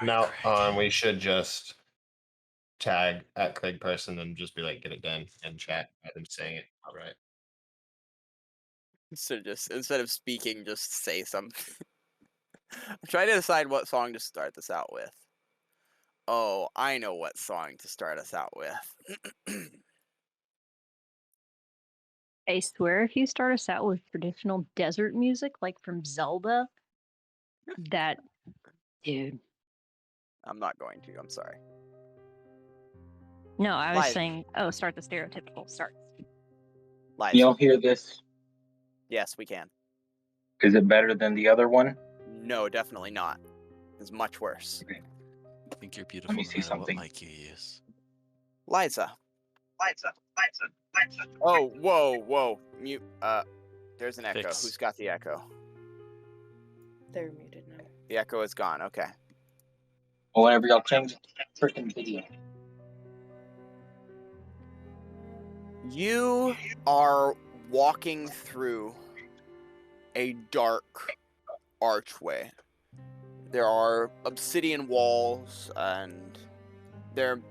Now on, we should just tag at Craig Person and just be like, get it done and chat at him saying it. All right. So just instead of speaking, just say something. I'm trying to decide what song to start this out with. Oh, I know what song to start us out with. I swear if you start us out with traditional desert music, like from Zelda, that dude. I'm not going to. I'm sorry. No, I was Liza. saying, oh, start the stereotypical start. Liza. Y'all hear this? Yes, we can. Is it better than the other one? No, definitely not. It's much worse. Okay, I think you're let beautiful me no see matter what something. mic you use. Liza. Oh, whoa. Mute. There's an echo. Fix. Who's got the echo? They're muted now. The echo is gone. Okay. Or whenever y'all change the freaking video. You are walking through a dark archway. There are obsidian walls, and they're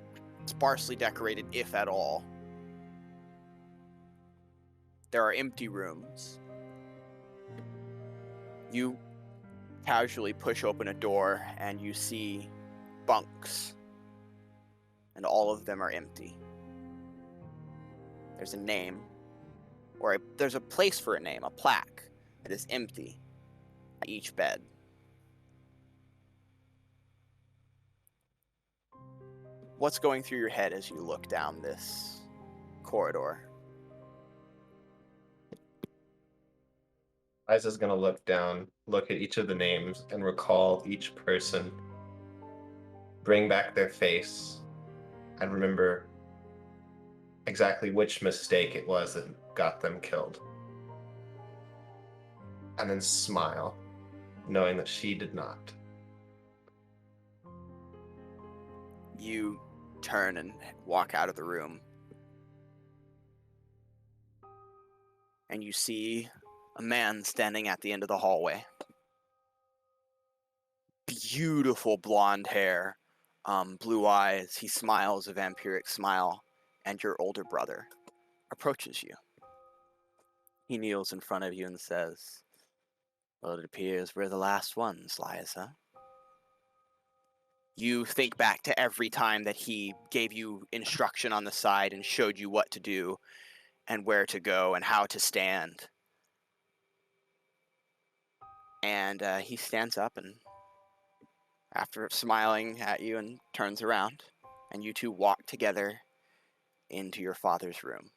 sparsely decorated, if at all. There are empty rooms. You casually push open a door, and you see bunks, and all of them are empty. There's a name, or there's a place for a name, a plaque, that is empty at each bed. What's going through your head as you look down this corridor? Liza's gonna look down, look at each of the names, and recall each person, bring back their face, and remember exactly which mistake it was that got them killed. And then smile, knowing that she did not. You turn and walk out of the room, and you see a man standing at the end of the hallway. Beautiful blonde hair, blue eyes. He smiles a vampiric smile, and your older brother approaches you. He kneels in front of you and says, "Well, it appears we're the last ones, Liza." You think back to every time that he gave you instruction on the side and showed you what to do and where to go and how to stand. And he stands up and, after smiling at you, and turns around, and you two walk together into your father's room.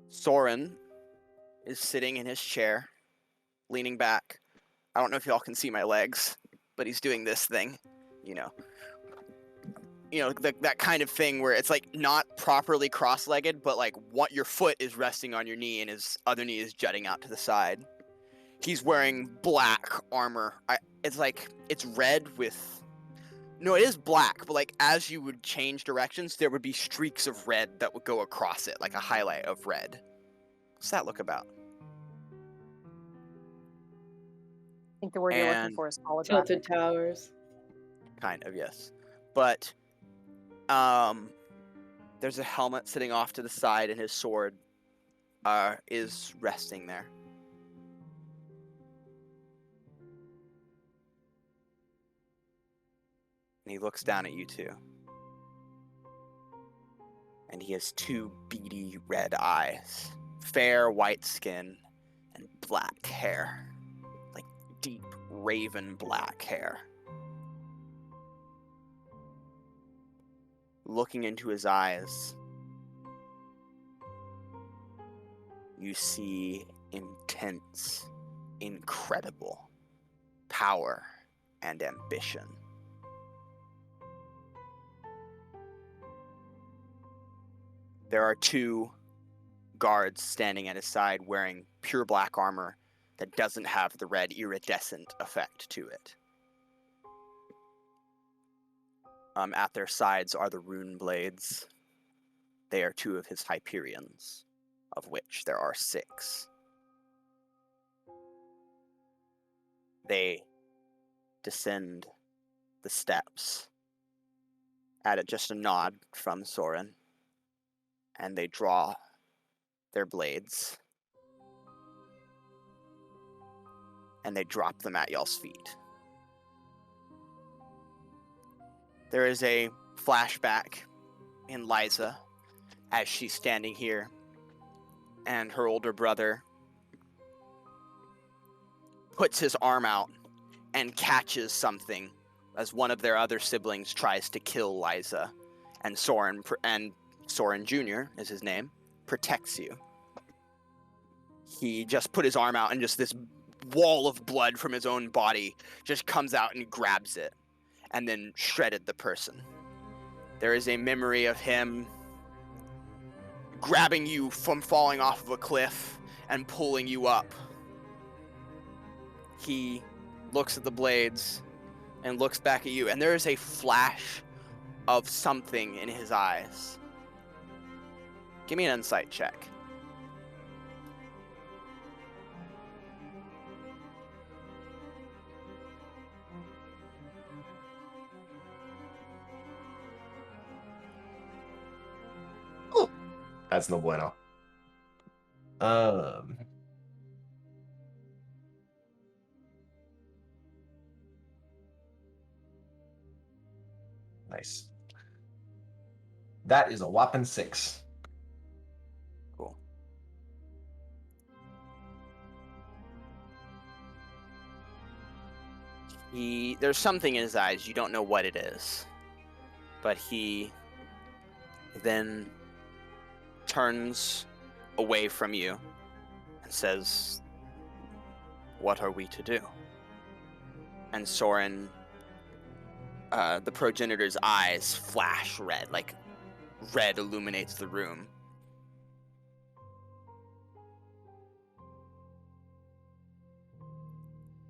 Soren is sitting in his chair, leaning back. I don't know if y'all can see my legs, but he's doing this thing, you know. That kind of thing where it's like not properly cross-legged, but like what your foot is resting on your knee and his other knee is jutting out to the side. He's wearing black armor. It's red with... No, it is black, but like as you would change directions, there would be streaks of red that would go across it, like a highlight of red. What's that look about? I think the word you're looking And for is holographic. Tilted Towers. kind of, yes. But there's a helmet sitting off to the side, and his sword is resting there. And he looks down at you two. And he has two beady red eyes, fair white skin, and black hair. Like deep raven black hair. Looking into his eyes, you see intense, incredible power and ambition. There are two guards standing at his side wearing pure black armor that doesn't have the red iridescent effect to it. At their sides are the rune blades. They are two of his Hyperions. of which there are 6. They descend the steps at just a nod from Soren, and they draw their blades and they drop them at y'all's feet. There is a flashback in Liza as she's standing here, and her older brother puts his arm out and catches something as one of their other siblings tries to kill Liza, and Soren Jr. is his name, protects you. He just put his arm out and just this wall of blood from his own body just comes out and grabs it and then shredded the person. There is a memory of him grabbing you from falling off of a cliff and pulling you up. He looks at the blades and looks back at you, and there is a flash of something in his eyes. Give me an insight check. That's no bueno. Nice. That is a whopping 6. Cool. There's something in his eyes, you don't know what it is, but he then turns away from you and says, "What are we to do?" And Soren, the progenitor's eyes flash red, like red illuminates the room.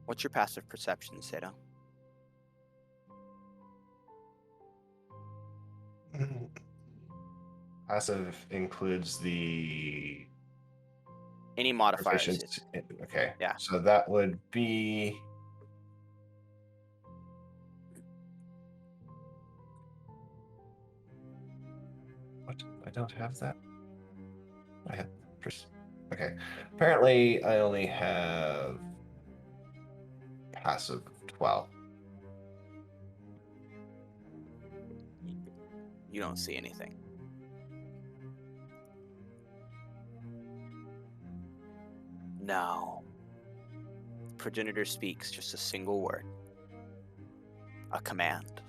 What's your passive perception, Sato? Passive includes the Any modifiers? proficiency. Okay. Yeah. So that would be. What? I don't have that. I have. Okay. Apparently, I only have passive 12. You don't see anything. No. Progenitor speaks just a single word. A command.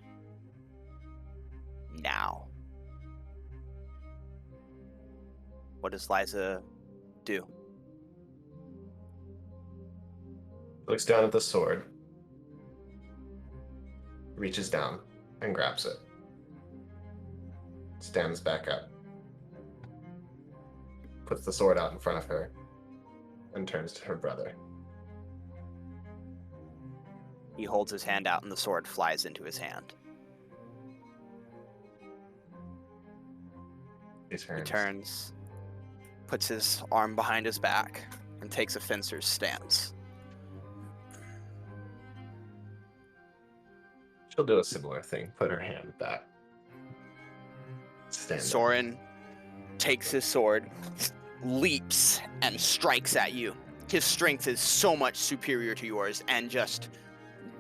Now. What does Liza do? Looks down at the sword, reaches down and grabs it. Stands back up, puts the sword out in front of her, and turns to her brother. He holds his hand out and the sword flies into his hand. He He turns, puts his arm behind his back, and takes a fencer's stance. She'll do a similar thing. Put her hand back. Stand up. Soren takes his sword, leaps, and strikes at you. His strength is so much superior to yours and just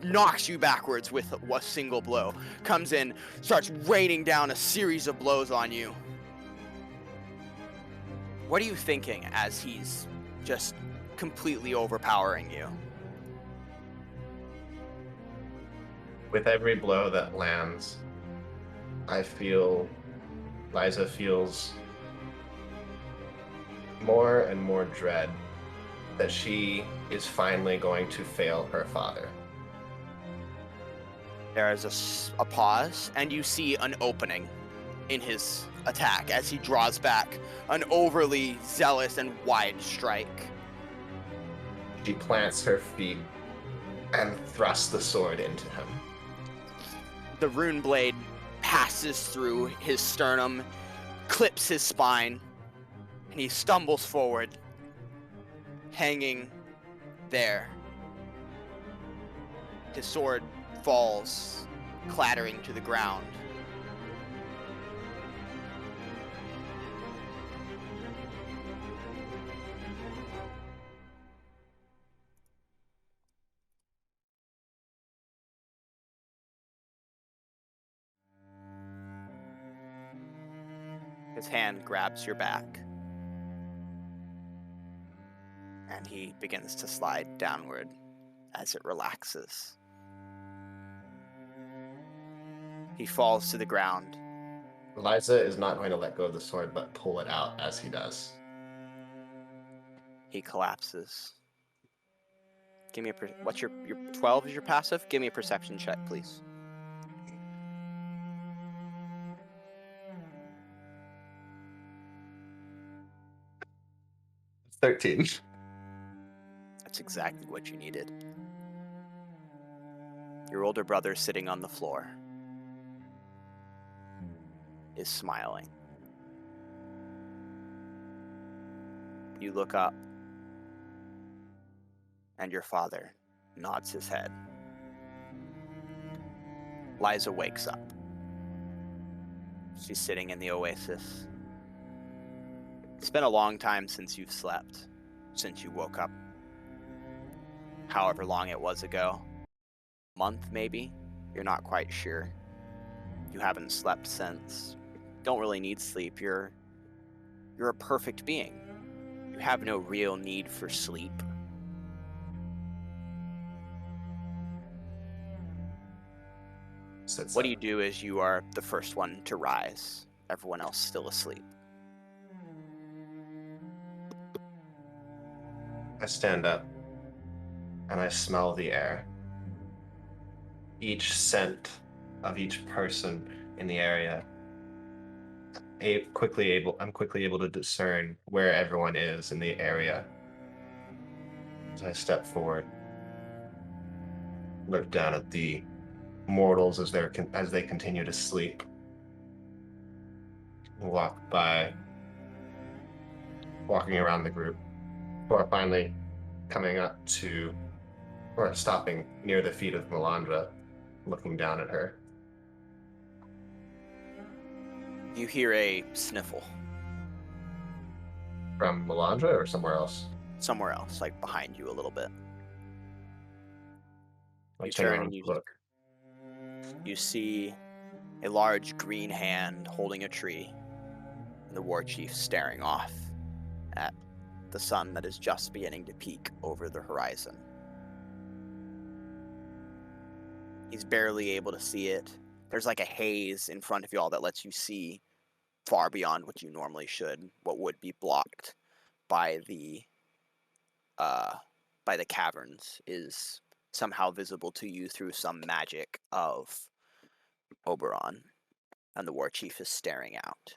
knocks you backwards with a single blow. Comes in, starts raining down a series of blows on you. What are you thinking as he's just completely overpowering you? With every blow that lands, I feel Liza feels more and more dread that she is finally going to fail her father. There is a pause, and you see an opening in his attack as he draws back, an overly zealous and wide strike. She plants her feet and thrusts the sword into him. The rune blade passes through his sternum, clips his spine. And he stumbles forward, hanging there. His sword falls, clattering to the ground. His hand grabs your back, and he begins to slide downward as it relaxes. He falls to the ground. Eliza is not going to let go of the sword, but pull it out as he does. He collapses. Give me what's your 12 is your passive? Give me a perception check, please. 13. That's exactly what you needed. Your older brother sitting on the floor is smiling. You look up, and your father nods his head. Liza wakes up. She's sitting in the Oasis. It's been a long time since you've slept, since you woke up. However long it was ago. Month, maybe? You're not quite sure. You haven't slept since. Don't really need sleep. You're a perfect being. You have no real need for sleep. What do you do as you are the first one to rise? Everyone else still asleep. I stand up and I smell the air. Each scent of each person in the area. I'm quickly able to discern where everyone is in the area. As I step forward, look down at the mortals as they continue to sleep. Walk by, walking around the group, before finally coming up to, or stopping near the feet of Melandra, looking down at her. You hear a sniffle From Melandra or somewhere else? somewhere else, like behind you a little bit. I You turn turn around and and look. you see a large green hand holding a tree, and the war chief staring off at the sun that is just beginning to peek over the horizon. He's barely able to see it. There's like a haze in front of you all that lets you see far beyond what you normally should, what would be blocked by the caverns is somehow visible to you through some magic of Oberon, and the war chief is staring out.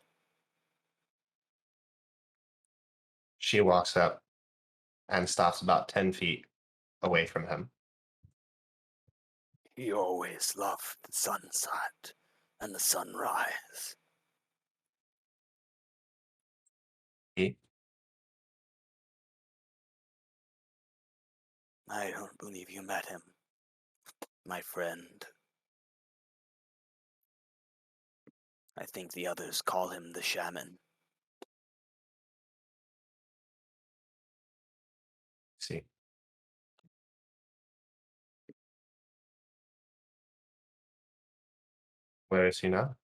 She walks up and stops about 10 feet away from him. He always loved the sunset and the sunrise. He, I don't believe you met him, my friend. I think the others call him the shaman. see. Where is he now?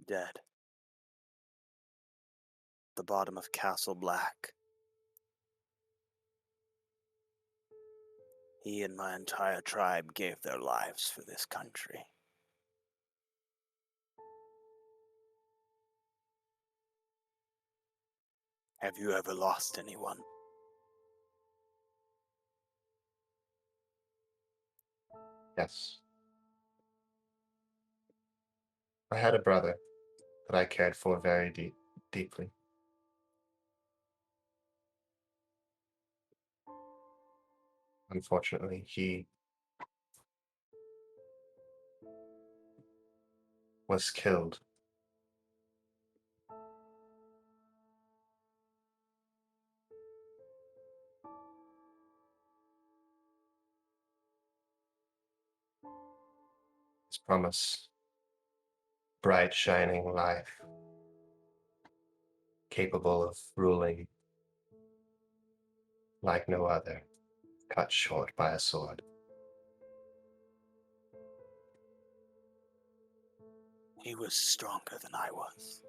Dead. The bottom of Castle Black. He and my entire tribe gave their lives for this country. Have you ever lost anyone? Yes. I had a brother that I cared for very deeply. Unfortunately, he was killed promise bright, shining life, capable of ruling like no other, cut short by a sword. He was stronger than I was,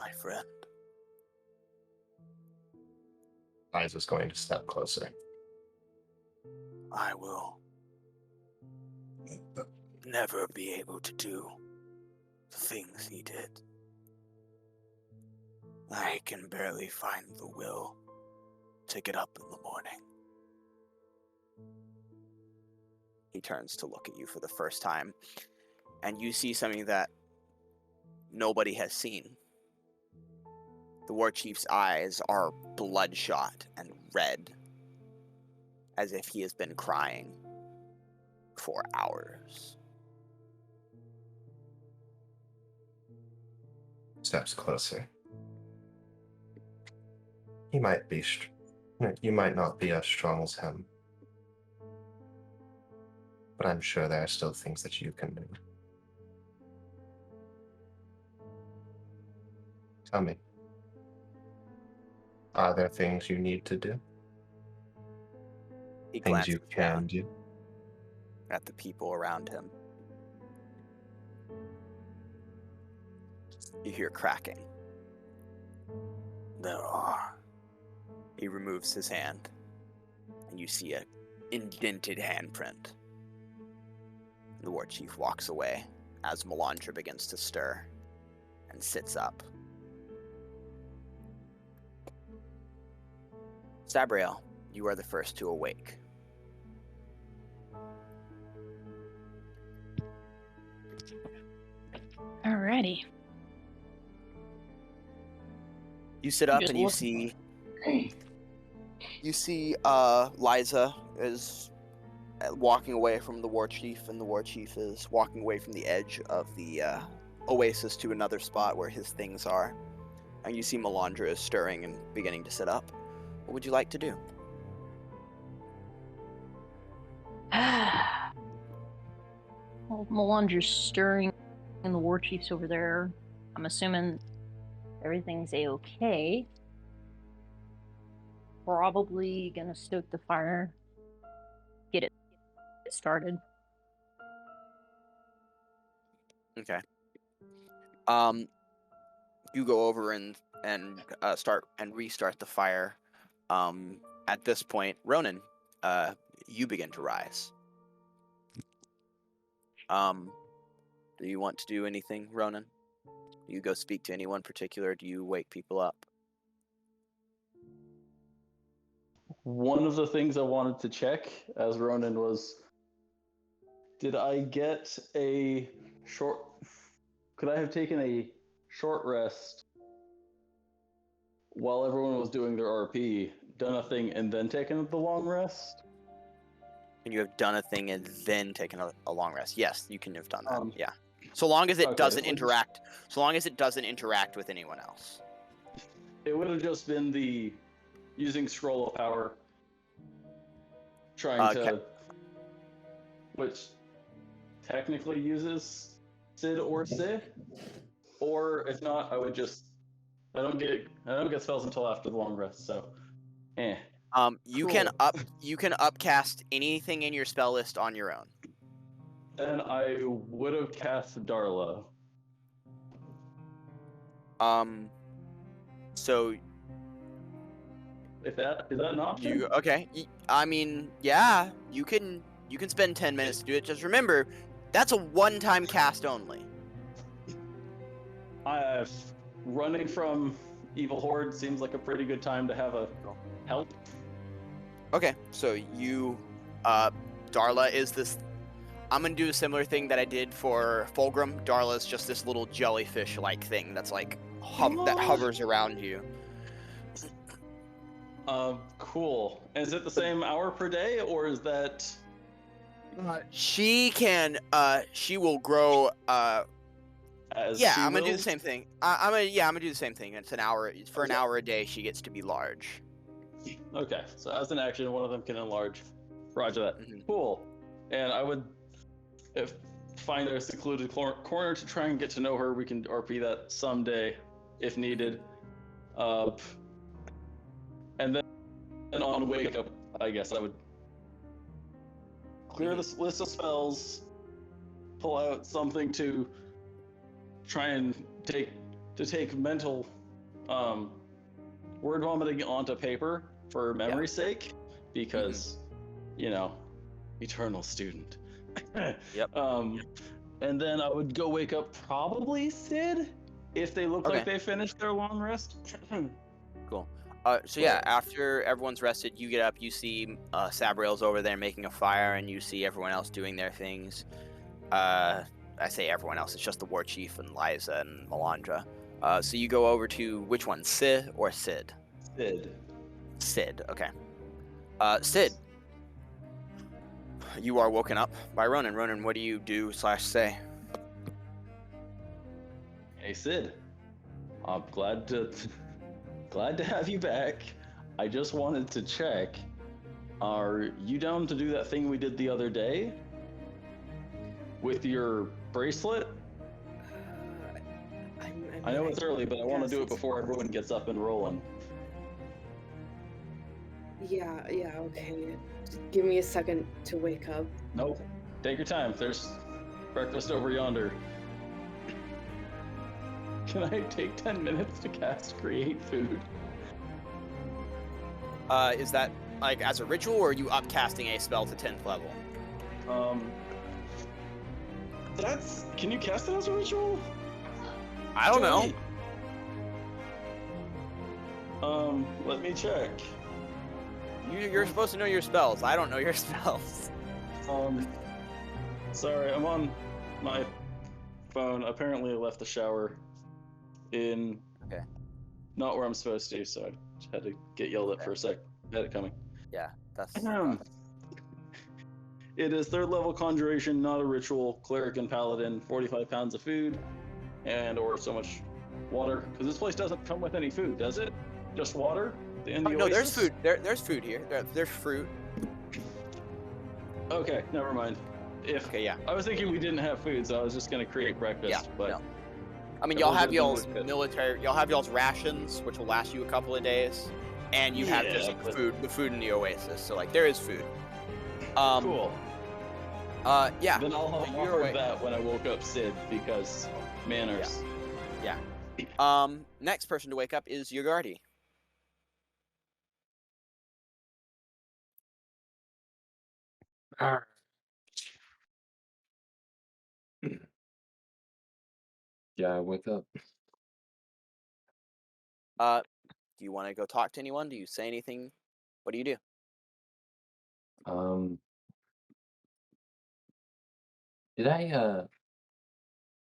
my friend. Liza's going to step closer. I will never be able to do the things he did. I can barely find the will to get up in the morning. He turns to look at you for the first time, and you see something that nobody has seen. The war chief's eyes are bloodshot and red, as if he has been crying for hours. Steps closer. He might be, you might not be as strong as him, but I'm sure there are still things that you can do. Tell me, are there things you need to do? He Things you glances can down do? at the people around him. You hear cracking. There are. He removes his hand, and you see an indented handprint. The war chief walks away as Melandra begins to stir and sits up. Sabriel, you are the first to awake. Alrighty. You sit up Just and you look- see Liza is walking away from the war chief, and the war chief is walking away from the edge of the Oasis to another spot where his things are. And you see Melandra is stirring and beginning to sit up. What would you like to do? Well, Melandra's stirring and the war chief's over there. I'm assuming everything's a-okay. Probably gonna stoke the fire. Get it started. Okay. You go over and start and restart the fire. At this point, Ronan, you begin to rise. Do you want to do anything, Ronan? Do you go speak to anyone particular? Do you wake people up? One of the things I wanted to check as Ronan was, did I get a short, could I have taken a short rest while everyone was doing their RP, done a thing, and then taken the long rest? And you have done a thing and then taken a long rest. Yes, you can have done that. Um, Yeah. So long as it okay, doesn't well, just- interact. So long as it doesn't interact with anyone else. It would have just been the using Scroll of Power, trying Okay. to, which technically uses Sid or Sid, or if not, I would just, I don't get spells until after the long rest, so, You Cool. can upcast anything in your spell list on your own. Then I would have cast Darla. So If that is that an option? you okay? I mean, yeah, you can spend 10 minutes to do it. Just remember, that's a one-time cast only. Running from Evil Horde seems like a pretty good time to have a help. Okay, so you, Darla is this. I'm gonna do a similar thing that I did for Fulgrim. Darla is just this little jellyfish-like thing that's like that hovers around you. Cool. Is it the same hour per day, or is that? She will grow. As Yeah, she I'm gonna do the wills? same thing. I'm gonna do the same thing. It's an hour for an Okay. hour a day. She gets to be large. Okay, so as an action, one of them can enlarge. Roger that. Mhm. Cool. And I would if find a secluded corner to try and get to know her. We can RP that someday if needed. And then on wake up, I guess I would clear this list of spells, pull out something to try and take mental word vomiting onto paper for memory's sake, because eternal student. Yep. And then I would go wake up probably Sid if they look like they finished their long rest. Cool. So yeah, after everyone's rested, you get up. You see Sabriel's over there making a fire, and you see everyone else doing their things. I say everyone else. It's just the war chief and Liza and Melandra. So you go over to which one, Sid or Sid? Sid. Okay. Sid, you are woken up by Ronan. Ronan, what do you do / say? Hey Sid, I'm glad to have you back. I just wanted to check. Are you down to do that thing we did the other day with your bracelet? I know it's early, but I want to do it before everyone gets up and rolling. Yeah, okay. Just give me a second to wake up. Nope. Take your time. There's breakfast over yonder. Can I take 10 minutes to cast Create Food? Is that like as a ritual, or are you upcasting a spell to 10th level? Can you cast it as a ritual? I don't know. Let me check. You're supposed to know your spells. I don't know your spells. Sorry, I'm on my phone. Apparently I left the shower in not where I'm supposed to, so I just had to get yelled at for a sec. I had it coming. Yeah, that's It is 3rd level conjuration, not a ritual. Cleric and paladin, 45 pounds of food, and or so much water. Because this place doesn't come with any food, does it? Just water? No, there's food. There's food here. There's fruit. Okay, never mind. I was thinking we didn't have food, so I was just gonna create breakfast. Yeah, but no. I mean, y'all have y'all's rations, which will last you a couple of days, and you have just the food in the Oasis. So like, there is food. Cool. Yeah. Then I'll offer that when I woke up Sid, because manners. Yeah. Next person to wake up is Yugardi. Yeah, I wake up. Do you want to go talk to anyone? Do you say anything? What do you do? Did I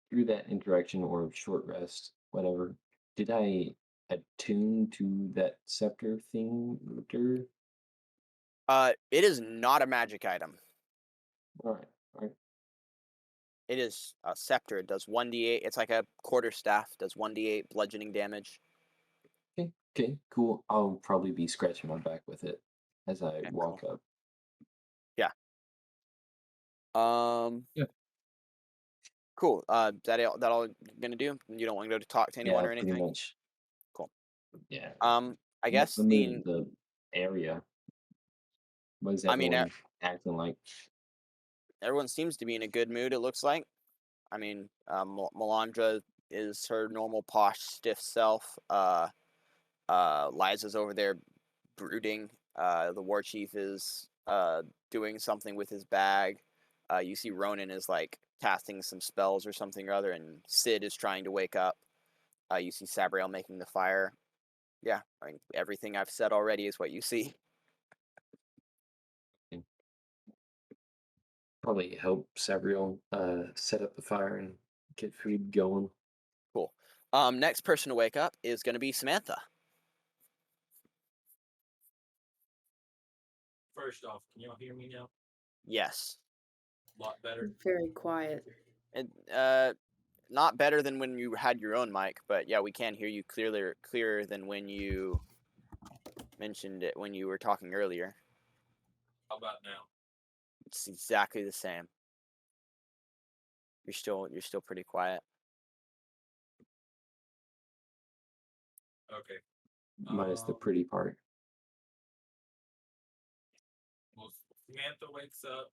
through that interaction or short rest, whatever, did I attune to that scepter thing? It is not a magic item. All right. It is a scepter. It does 1d8. It's like a quarterstaff. Does 1d8 bludgeoning damage. Okay, cool. I'll probably be scratching my back with it as I walk up. Yeah. Yeah. Cool. That all you're gonna do? You don't want to go to talk to anyone or anything? Pretty much. Cool. Yeah. I guess the area. What is everyone acting like? Everyone seems to be in a good mood. It looks like. I mean, Melandra is her normal posh, stiff self. Liza's over there brooding. The war chief is doing something with his bag. You see Ronan is like casting some spells or something or other, and Sid is trying to wake up. You see Sabriel making the fire. Yeah, I mean, everything I've said already is what you see. Probably help Sabriel set up the fire and get food going. Cool. Next person to wake up is going to be Samantha. First off, can y'all hear me now? Yes. A lot better. Very quiet. Not better than when you had your own mic, but yeah, we can hear you clearer than when you mentioned it when you were talking earlier. How about now? It's exactly the same. You're still pretty quiet. Okay. Minus the pretty part. Well, Samantha wakes up.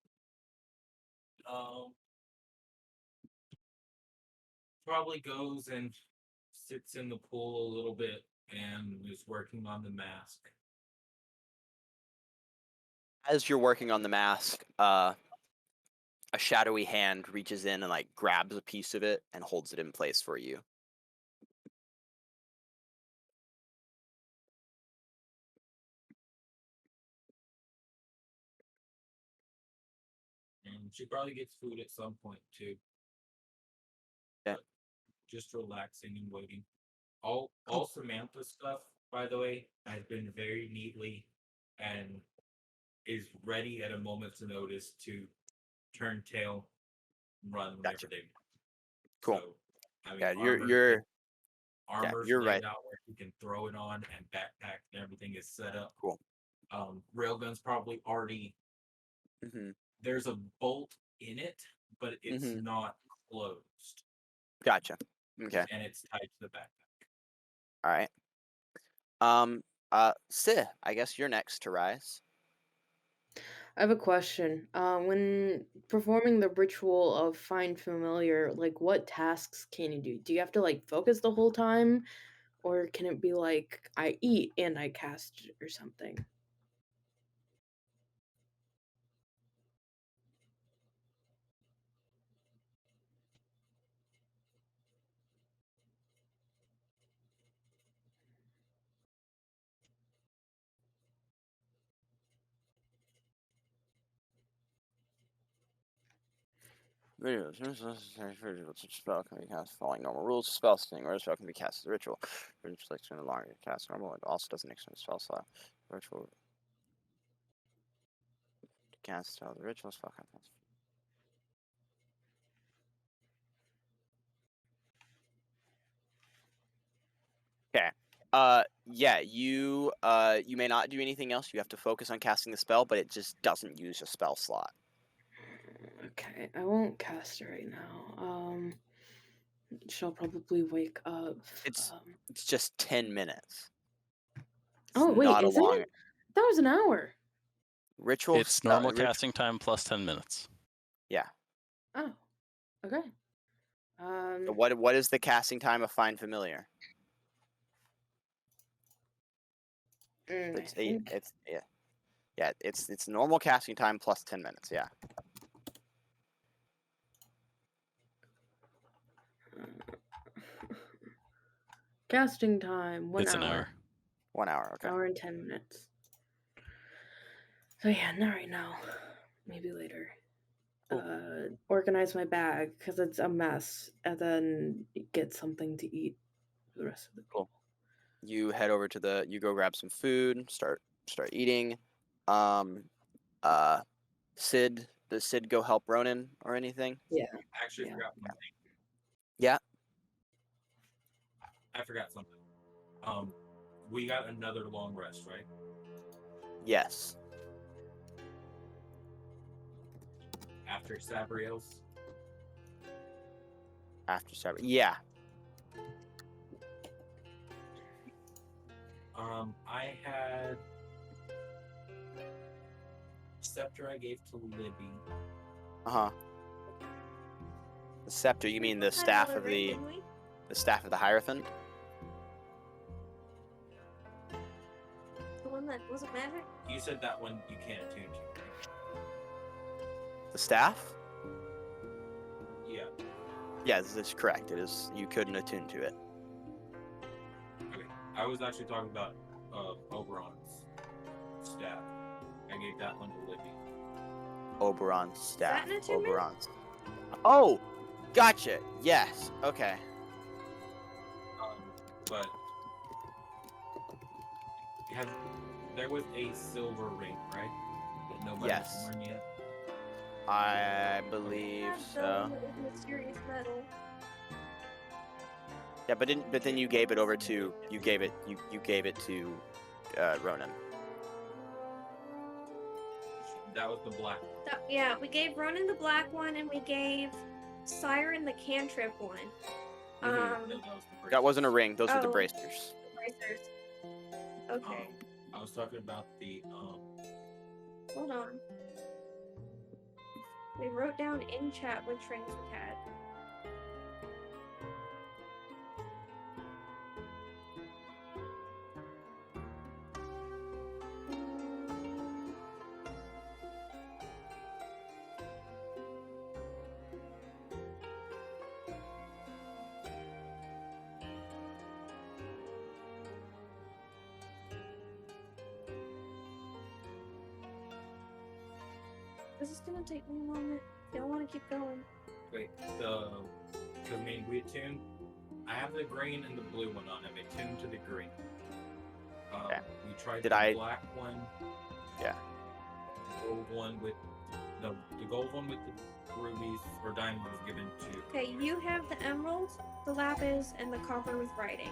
Probably goes and sits in the pool a little bit and is working on the mask. As you're working on the mask, a shadowy hand reaches in and like grabs a piece of it and holds it in place for you. And she probably gets food at some point too. Yeah. But just relaxing and waiting. All Samantha's stuff, by the way, has been very neatly and is ready at a moment's notice to turn tail and run whenever Gotcha. they want. Cool. So, I mean, Yeah, you're armor's you're laid right. out where you can throw it on, and backpack and everything is set up. Cool. Railgun's probably already. Mm-hmm. There's a bolt in it, but it's Mhm. not closed, Gotcha. Okay. and it's tied to the backpack. All right. Sid, I guess you're next to rise. I have a question. When performing the ritual of find familiar, like what tasks can you do? Do you have to like focus the whole time, or can it be like I eat and I cast or something? Spell can be cast following normal rules. Spell sting or spell can be cast as a ritual. Ritual selection no longer cast normal. It also doesn't extend spell slot. Ritual to cast spell. The ritual spell can cast. Okay. Yeah, you may not do anything else. You have to focus on casting the spell, but it just doesn't use a spell slot. Okay, I won't cast it right now. She'll probably wake up. It's just 10 minutes. It's Oh wait, not a isn't long it? That was an hour. ritual. It's normal casting time plus 10 minutes. Yeah. Oh, okay. So what is the casting time of Find Familiar? It's it's normal casting time plus 10 minutes. Yeah. casting time. It's an hour. 1 hour. Okay. Hour and 10 minutes. So yeah, not right now. Maybe later. Cool. Organize my bag because it's a mess, and then get something to eat for the rest of the Cool. people. You head over to you go grab some food. Start eating. Sid, does Sid go help Ronan or anything? Yeah. I actually Yeah. forgot one thing. Yeah. I forgot something. We got another long rest, right? Yes. After Sabriel's. After Saturday. Yeah. I had scepter I gave to Libby. Uh-huh. The scepter, you mean the staff of the Hierophant? The one that wasn't magic? You said that one you can't attune to, right? The staff? Yeah. Yeah, that's correct. It is. You couldn't attune to it. Okay. I was actually talking about Oberon's staff. I gave that one to Libby. Oberon's staff. an attunement? Oberon's. Oh, gotcha. Yes. Okay. But there was a silver ring, right? That nobody Yes. has worn yet. I believe so. Mysterious metal. Yeah, but then you gave it over to you gave it to Ronan. That was the black one. Yeah, we gave Ronan the black one, and we gave siren, the cantrip one. Mhm. No, that was the That wasn't a bracers. ring. Those were the Oh. bracers. Bracers. Okay, I was talking about the hold on. We wrote down in chat which rings we had. This is gonna take me a moment. Y'all want to keep going? wait, because I mean we attuned. I have the green and the blue one on. I'm attuned to the green. Okay. We tried Did the I- black one. Yeah. The gold one with the gold one with the rubies or diamonds was given to. Okay, you have the emerald, the lapis, and the copper with writing.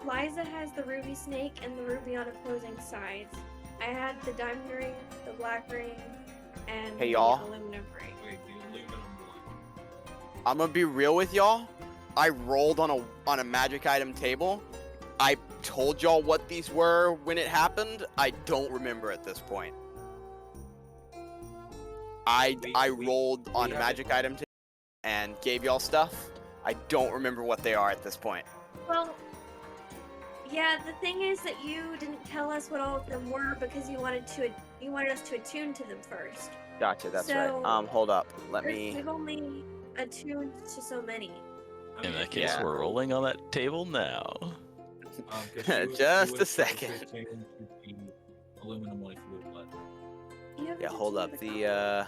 Liza has the ruby snake and the ruby on opposing sides. I had the diamond ring, the black ring, and Hey, the y'all. aluminum ring. Wait, the aluminum one. I'm gonna be real with y'all. I rolled on a magic item table. I told y'all what these were when it happened. I don't remember at this point. I rolled on a have magic it. item table and gave y'all stuff. I don't remember what they are at this point. Well, yeah, the thing is that you didn't tell us what all of them were because you wanted us to attune to them first. Gotcha, that's So- right. Hold up. Let There's- me. We've only attuned to so many. I In mean, that case, Yeah. we're rolling on that table now. 'cause she Just was- she a would've tried to second. attune to the aluminum one if you would've let her. You haven't Yeah, hold up. attuned to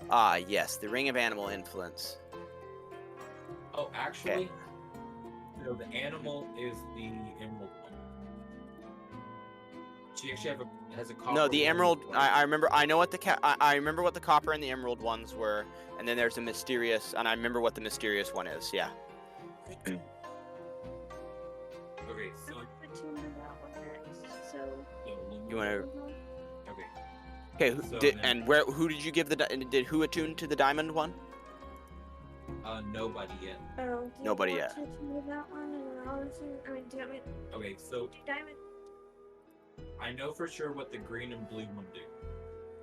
The yes, the ring of animal influence. Oh, actually, no. The animal is the emerald one. She actually has a copper. No, the one emerald. with I remember. I know what the I remember what the copper and the emerald ones were, and then there's a mysterious, and I remember what the mysterious one is. Yeah. Okay, so I'm attune to that one next. So the aluminum. You wanna? Okay. Okay. So Did, then- and where? Who did you give the? Did who attune to the diamond one? Nobody yet. Oh, do you Nobody want yet. to attune to that one and then I'll attune? I mean, do you want me to Okay, so do diamond? I know for sure what the green and blue one do.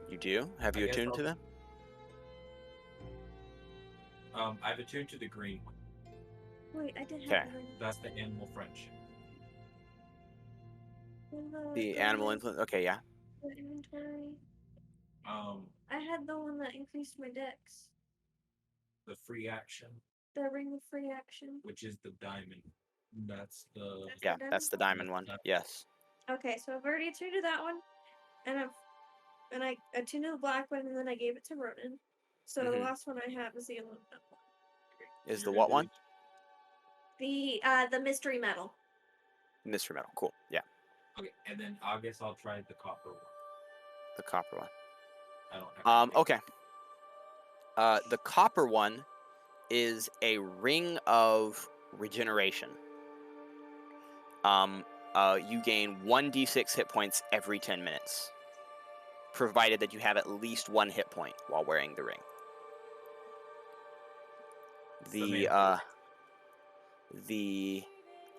You do? Have I you guess attuned to I'll- them? I've attuned to the green one. Wait, I did have Okay. the ring. That's the animal friendship. The animal influence. Okay, yeah. The inventory. I had the one that increased my dex. The free action, The ring of free action. which is the diamond. That's the That's Yeah, the that's the diamond one. Yes. Okay, so I've already attuned to that one, and I attuned to the black one, and then I gave it to Ronan. So the Mhm. last one I have is the aluminum one. Is You're the what gonna one? The mystery metal. Mystery metal. Cool. Yeah, Okay, and then I guess I'll try the copper one. the copper one. I don't have. anything. Okay. The copper one is a ring of regeneration. You gain 1d6 hit points every 10 minutes, provided that you have at least one hit point while wearing the ring.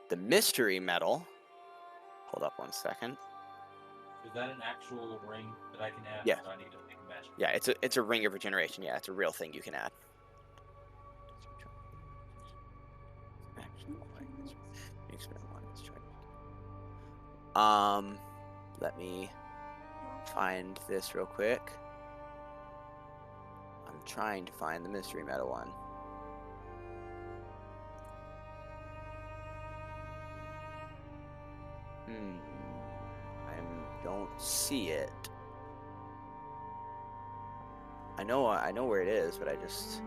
The mystery metal. Hold up one second. Is that an actual ring that I can add? Yeah. Or do I need to make a magic? Yeah, it's a ring of regeneration. Yeah, it's a real thing you can add. Let me find this real quick. I'm trying to find the mystery metal one. I don't see it. I know where it is, but I just.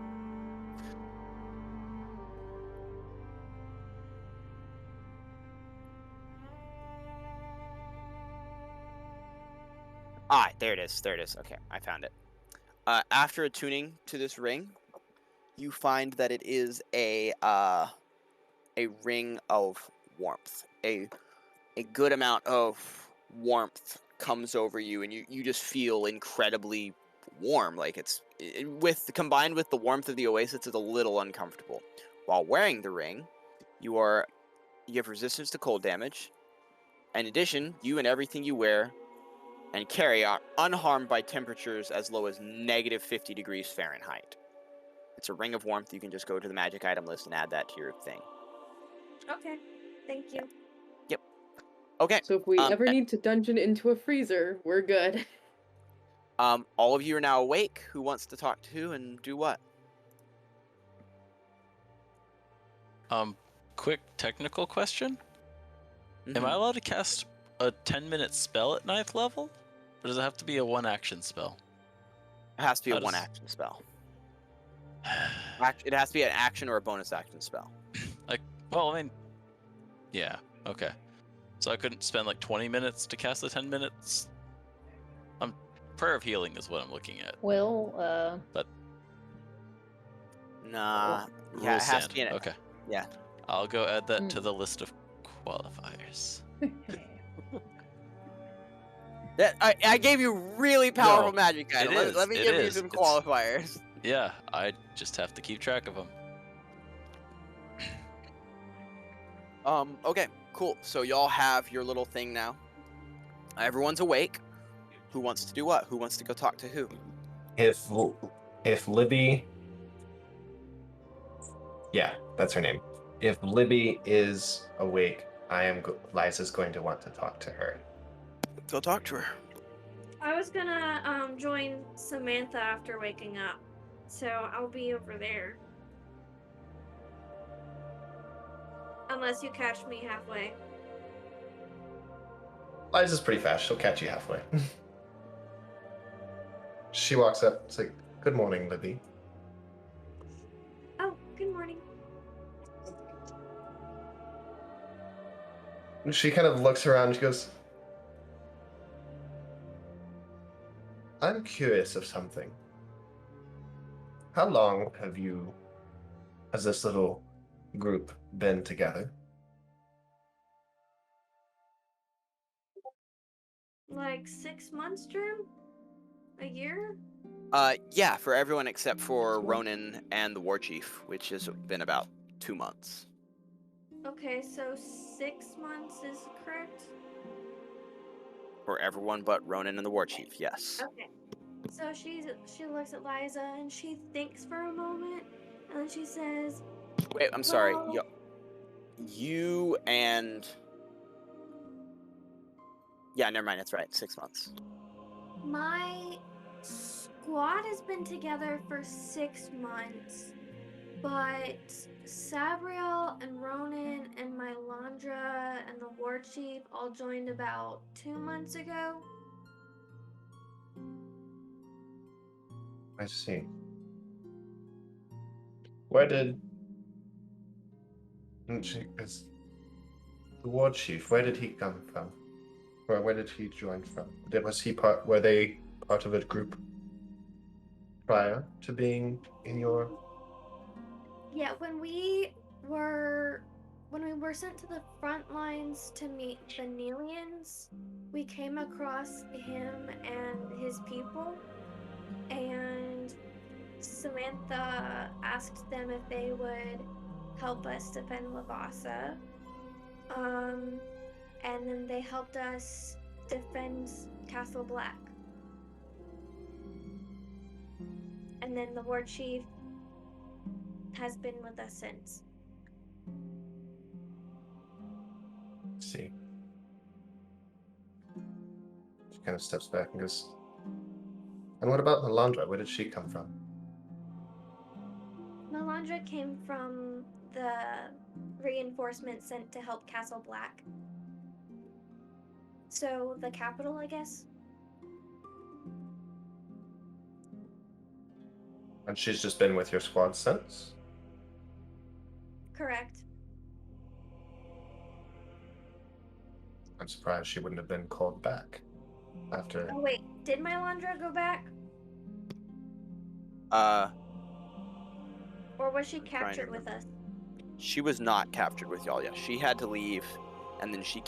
There it is. There it is. Okay, I found it. After attuning to this ring, you find that it is a ring of warmth. A good amount of warmth comes over you, and you just feel incredibly warm. Like combined with the warmth of the Oasis, it's a little uncomfortable. While wearing the ring, you have resistance to cold damage. In addition, you and everything you wear and carry are unharmed by temperatures as low as -50 degrees Fahrenheit. It's a ring of warmth. You can just go to the magic item list and add that to your thing. Okay, thank you. Yep. Okay. So if we ever need to dungeon into a freezer, we're good. All of you are now awake. Who wants to talk to who and do what? Quick technical question. Am Mhm. I allowed to cast a 10-minute spell at 9th level? Or does it have to be a 1-action spell? It has to be How a does- one-action spell. It has to be an action or a bonus action spell. Well, I mean, yeah, okay. So I couldn't spend like 20 minutes to cast the 10 minutes? Prayer of Healing is what I'm looking at. Well, Nah. Rule Yeah, it has to standard. be an Okay. Yeah. I'll go add that to the list of qualifiers. I gave you really powerful No, magic item. it Let me is, give it you is. some It's- qualifiers. Yeah, I just have to keep track of them. Okay, cool. So y'all have your little thing now. Everyone's awake. Who wants to do what? Who wants to go talk to who? If Libby, yeah, that's her name. If Libby is awake, Liza's going to want to talk to her. Go talk to her. I was gonna join Samantha after waking up, so I'll be over there. Unless you catch me halfway. Liza's pretty fast. She'll catch you halfway. She walks up. It's like, "Good morning, Libby." Oh, good morning. And she kind of looks around. She goes, "I'm curious of something. How long has this little group been together?" Like 6 months, Germ? A year? Yeah, for everyone except for Ronan and the War Chief, which has been about 2 months. Okay, so 6 months is correct? For everyone but Ronan and the War Chief, yes. Okay. So she looks at Liza and she thinks for a moment, and then she says, Wait, I'm sorry. Well- You and... Yeah, never mind. That's right. 6 months. My squad has been together for 6 months, but Sabriel and Ronan and my Landra and the War Chief all joined about 2 months ago. I see. Where did the War Chief? Where did he come from? Where did he join from? Were they part of a group prior to being in your? Yeah, when we were sent to the front lines to meet the Nelians, we came across him and his people, and Samantha asked them if they would help us defend Lavassa. And then they helped us defend Castle Black. And then the War Chief has been with us since. See. She kind of steps back and goes, "And what about Melandra? Where did she come from?" Melandra came from the reinforcements sent to help Castle Black. So, the capital, I guess? And she's just been with your squad since? Correct. I'm surprised she wouldn't have been called back after. Oh, wait. Did Melandra go back? Or was she trying to captured with us? She was not captured with y'all. Yeah, she had to leave, and then she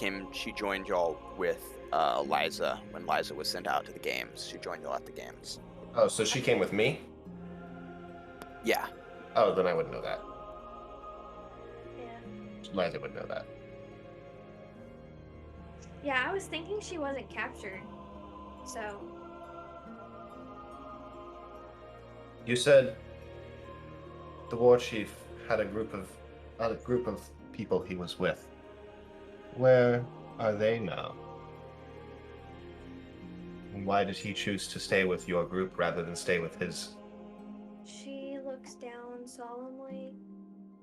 joined y'all with Liza when Liza was sent out to the games. She joined y'all at the games. Oh, so she came with me? Yeah. Oh, then I would know that. Yeah. Liza would know that. Yeah, I was thinking she wasn't captured. So, You said the war chief had a group of people he was with. Where are they now? And why did he choose to stay with your group rather than stay with his? she looks down solemnly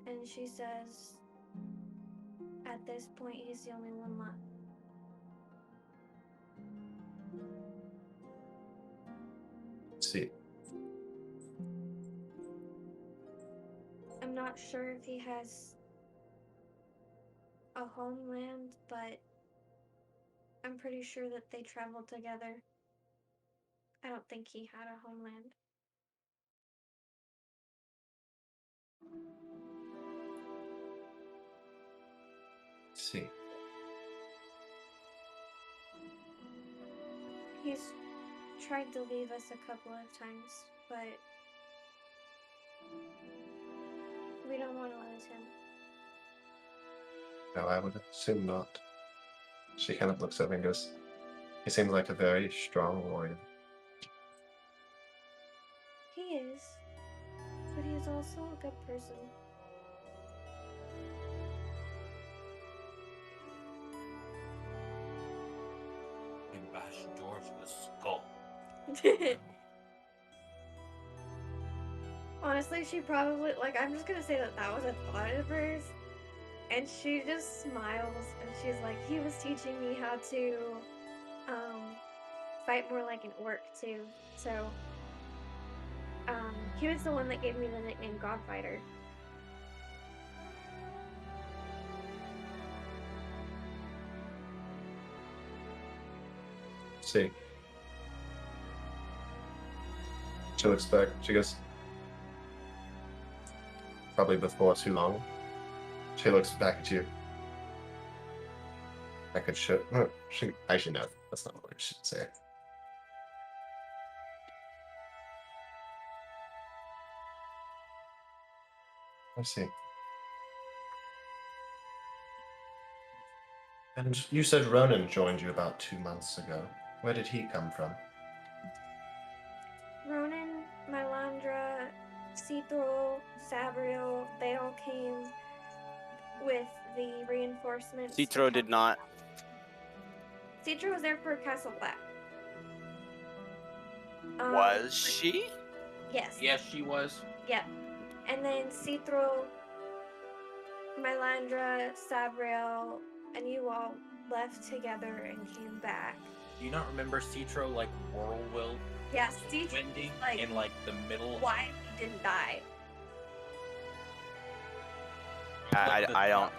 and she says, at this point, he's the only one left. See, I'm not sure if he has a homeland, but I'm pretty sure that they traveled together. I don't think he had a homeland. see. He's tried to leave us a couple of times, but we don't want to lose him. No, I would assume not. She kind of looks at me and goes, he seems like a very strong warrior. He is, but he is also a good person. And bash George in the skull. Honestly, she probably, like, I'm just gonna say that that was a thought of hers. And she just smiles and she's like, he was teaching me how to fight more like an orc too. So he was the one that gave me the nickname Godfighter. See. She looks back. She goes, probably before too long. She looks back at you. I could show. I should know. That's not what I should say. I see. And you said Ronan joined you about 2 months ago. Where did he come from? Ronan, Mylandra, Cithro, Sabriel, they all came with the reinforcements. Citro did not. Cithro was there for Castle Black. Was she? Yes. Yes, she was. Yep. And then Cithro, Mylandra, Sabriel, and you all left together and came back. Do you not remember Citro like whirlwind Yes, Cithro, winding like, in like the middle? why he didn't die. I don't.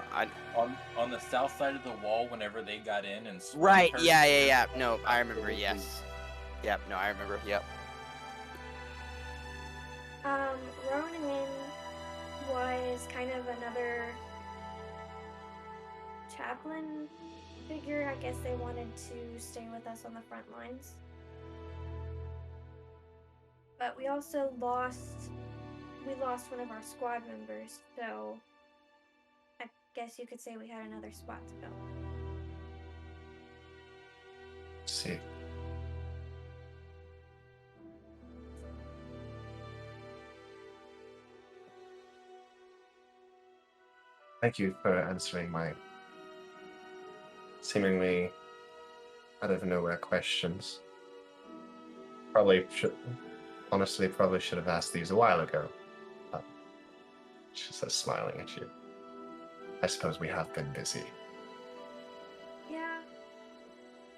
On the south side of the wall whenever they got in and Right. her. Yeah. No, I remember. Yes. Yep. No, I remember. Yep. Ronan was kind of another chaplain figure. I guess they wanted to stay with us on the front lines. But we also lost one of our squad members, so I guess you could say we had another spot to fill. See. Thank you for answering my seemingly out of nowhere questions. Probably should have asked these a while ago. She says, smiling at you. I suppose we have been busy. Yeah.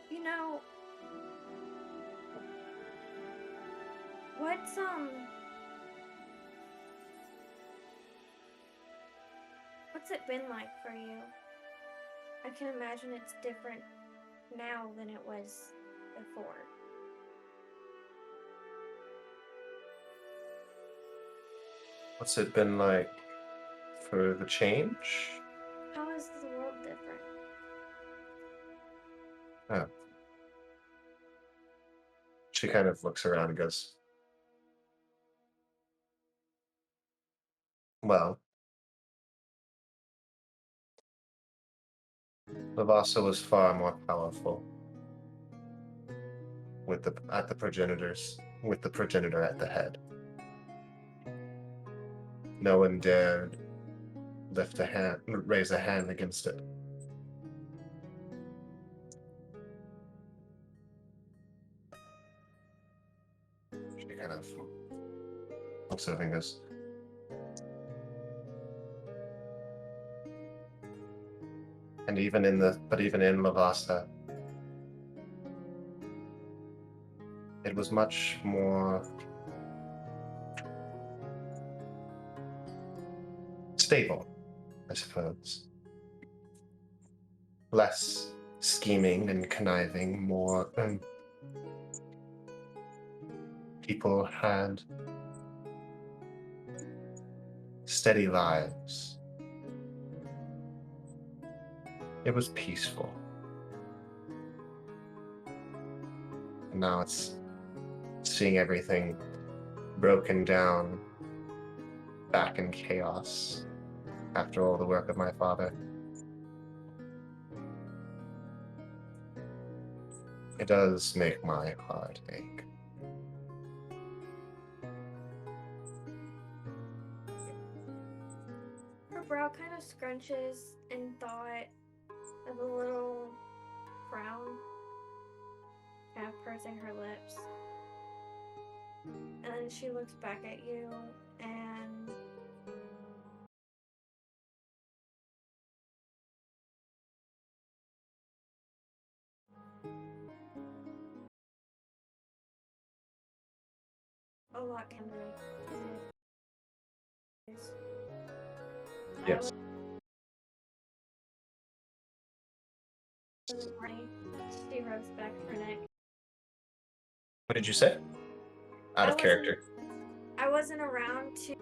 You know, what's it been like for you? I can imagine it's different now than it was before. What's it been like for the change? How is the world different? Oh. She kind of looks around and goes, Well, Lavassa was far more powerful with the progenitors, with the progenitor at the head. No one dared raise a hand against it. She kind of looks at her and goes, and even in Lavassa, it was much more stable, I suppose. Less scheming and conniving, more people had steady lives. It was peaceful. And now it's seeing everything broken down, back in chaos after all the work of my father. It does make my heart ache. Her brow kind of scrunches in thought of a little frown, kind of pursing her lips. And then she looks back at you and a lot can be. Yes. She rubs back her neck. What did you say? Out of character. I wasn't around to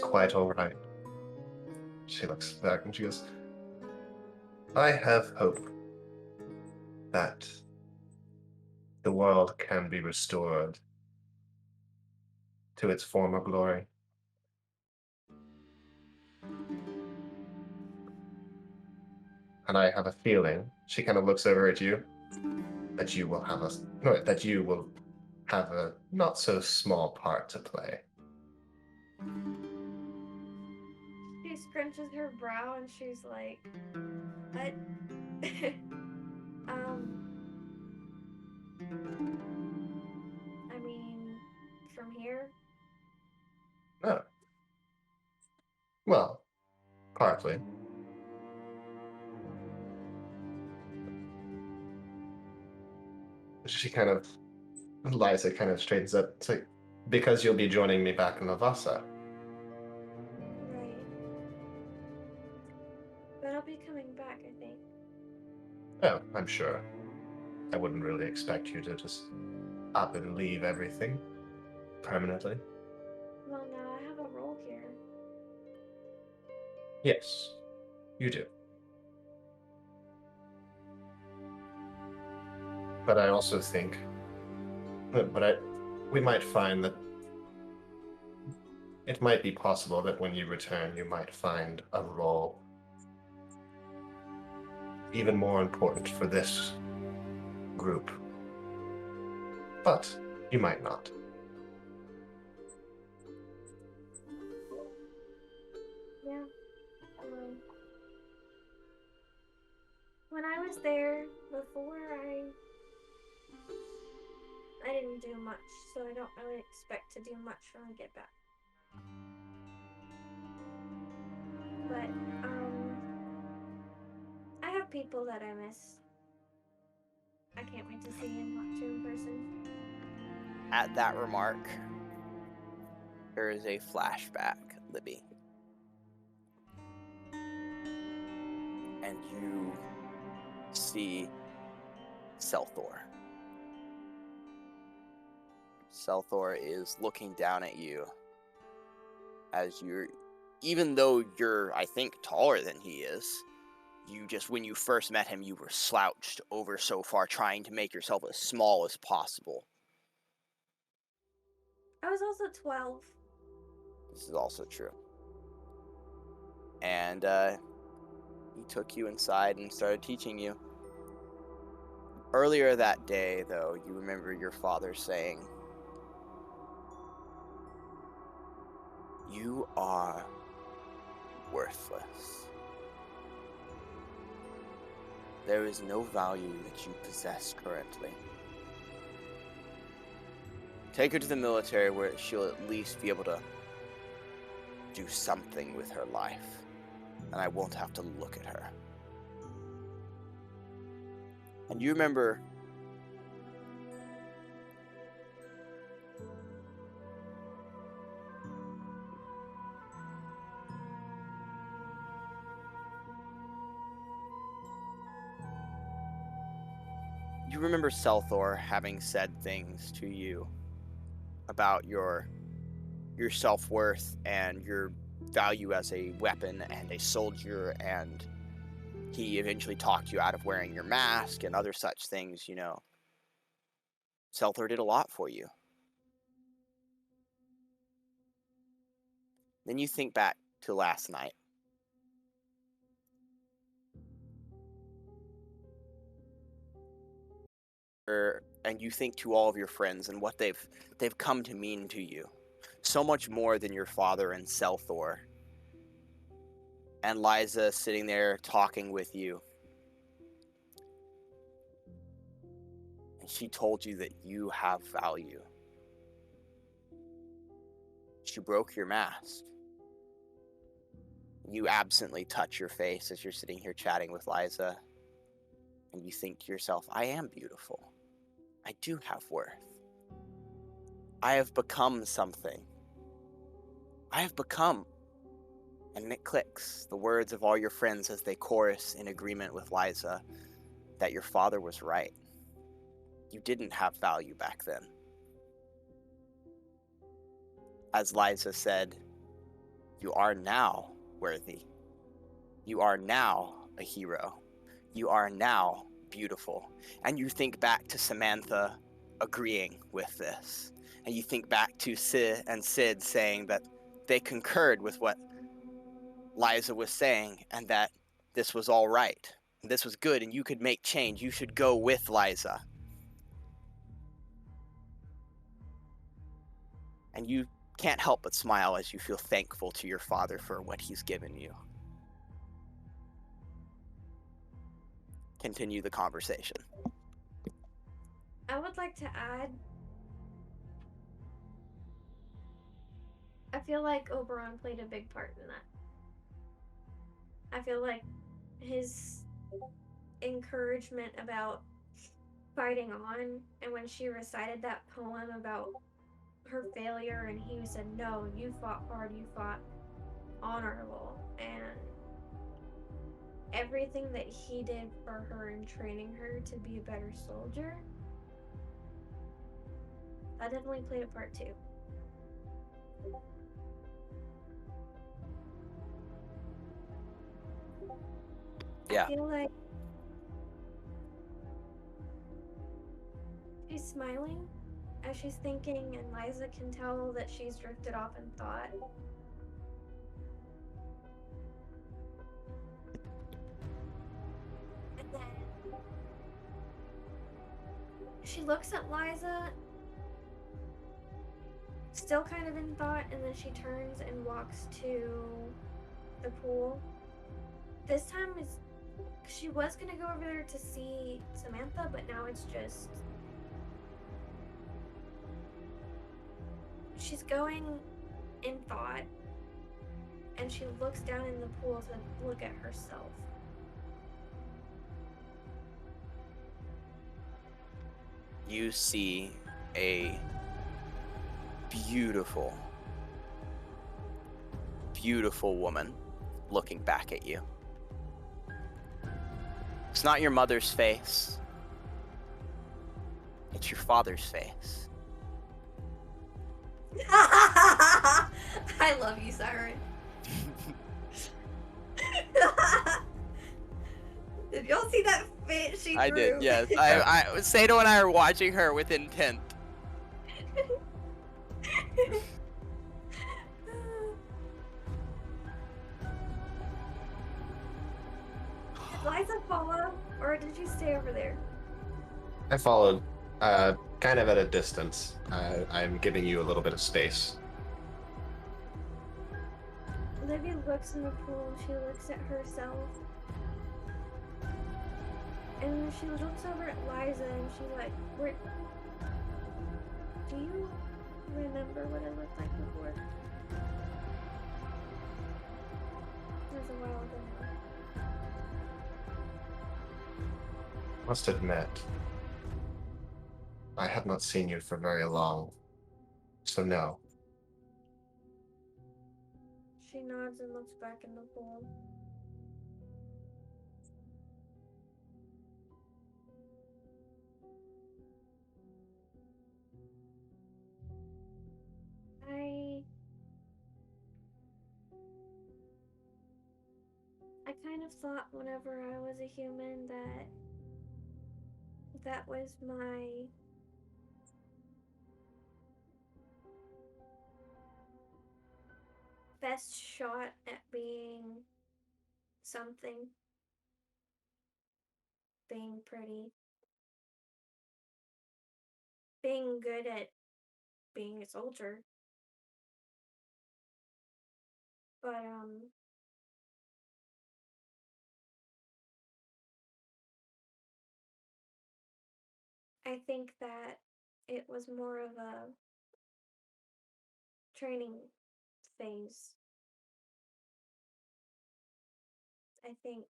Quite all right. She looks back and she goes, I have hope that the world can be restored to its former glory. And I have a feeling, she kind of looks over at you, that you will have a not so small part to play. She scrunches her brow and she's like, what? I mean, from here? Oh. Well, partly. She kind of, Liza kind of straightens up. It's like, because you'll be joining me back in Lavassa. Right. But I'll be coming back, I think. Oh, I'm sure. I wouldn't really expect you to just up and leave everything permanently. Well, now I have a role here. Yes, you do. But I also think, we might find that it might be possible that when you return, you might find a role even more important for this group. But you might not. Yeah. When I was there before, I didn't do much, so I don't really expect to do much when I get back. But, I have people that I miss. I can't wait to see and talk to in person. At that remark, there is a flashback, Libby. And you see Selthor. Selthor is looking down at you as you're even though you're, I think, taller than he is, when you first met him, you were slouched over so far, trying to make yourself as small as possible. I was also 12. This is also true. And he took you inside and started teaching you. Earlier that day, though, you remember your father saying, "You are worthless. There is no value that you possess currently. Take her to the military where she'll at least be able to do something with her life, and I won't have to look at her." And you remember Selthor having said things to you about your self-worth and your value as a weapon and a soldier, and he eventually talked you out of wearing your mask and other such things, you know. Selthor did a lot for you. Then you think back to last night. And you think to all of your friends and what they've come to mean to you. So much more than your father and Selthor. And Liza sitting there talking with you. And she told you that you have value. She broke your mask. You absently touch your face as you're sitting here chatting with Liza. And you think to yourself, I am beautiful. I do have worth. I have become something. I have become. And it clicks, the words of all your friends as they chorus in agreement with Liza, that your father was right. You didn't have value back then. As Liza said, you are now worthy. You are now a hero. You are now beautiful. And you think back to Samantha agreeing with this. And you think back to Sid and Sid saying that they concurred with what Liza was saying and that this was all right. This was good and you could make change. You should go with Liza. And you can't help but smile as you feel thankful to your father for what he's given you. Continue the conversation. I would like to add, I feel like Oberon played a big part in that. I feel like his encouragement about fighting on, and when she recited that poem about her failure and he said, no, you fought hard, you fought honorable, and everything that he did for her in training her to be a better soldier, that definitely played a part too. Yeah. I feel like she's smiling as she's thinking, and Liza can tell that she's drifted off in thought. And then she looks at Liza, still kind of in thought, and then she turns and walks to the pool. This time she was gonna go over there to see Samantha, but now it's just, she's going in thought, and she looks down in the pool to look at herself. You see a beautiful, beautiful woman looking back at you. It's not your mother's face. It's your father's face. I love you, Siren. Y'all see that fit she I did, drew? yes. Sato and I are watching her with intent. Did Liza follow, or did you stay over there? I followed, kind of at a distance. I'm giving you a little bit of space. Livy looks in the pool, she looks at herself. And then she looks over at Liza and she's like, where... Do you remember what it looked like before? It was a while ago now. Must admit, I have not seen you for very long, so no. She nods and looks back in the pool. I kind of thought whenever I was a human that was my best shot at being something, being pretty, being good at being a soldier. But I think that it was more of a training phase. I think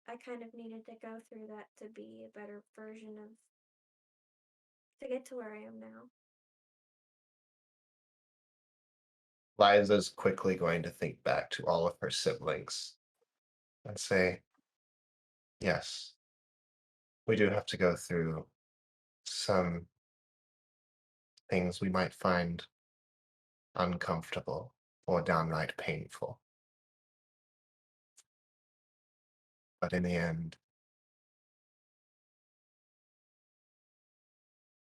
I kind of needed to go through that to be a better version of, to get to where I am now. Liza's quickly going to think back to all of her siblings and say, yes, we do have to go through some things we might find uncomfortable or downright painful. But in the end,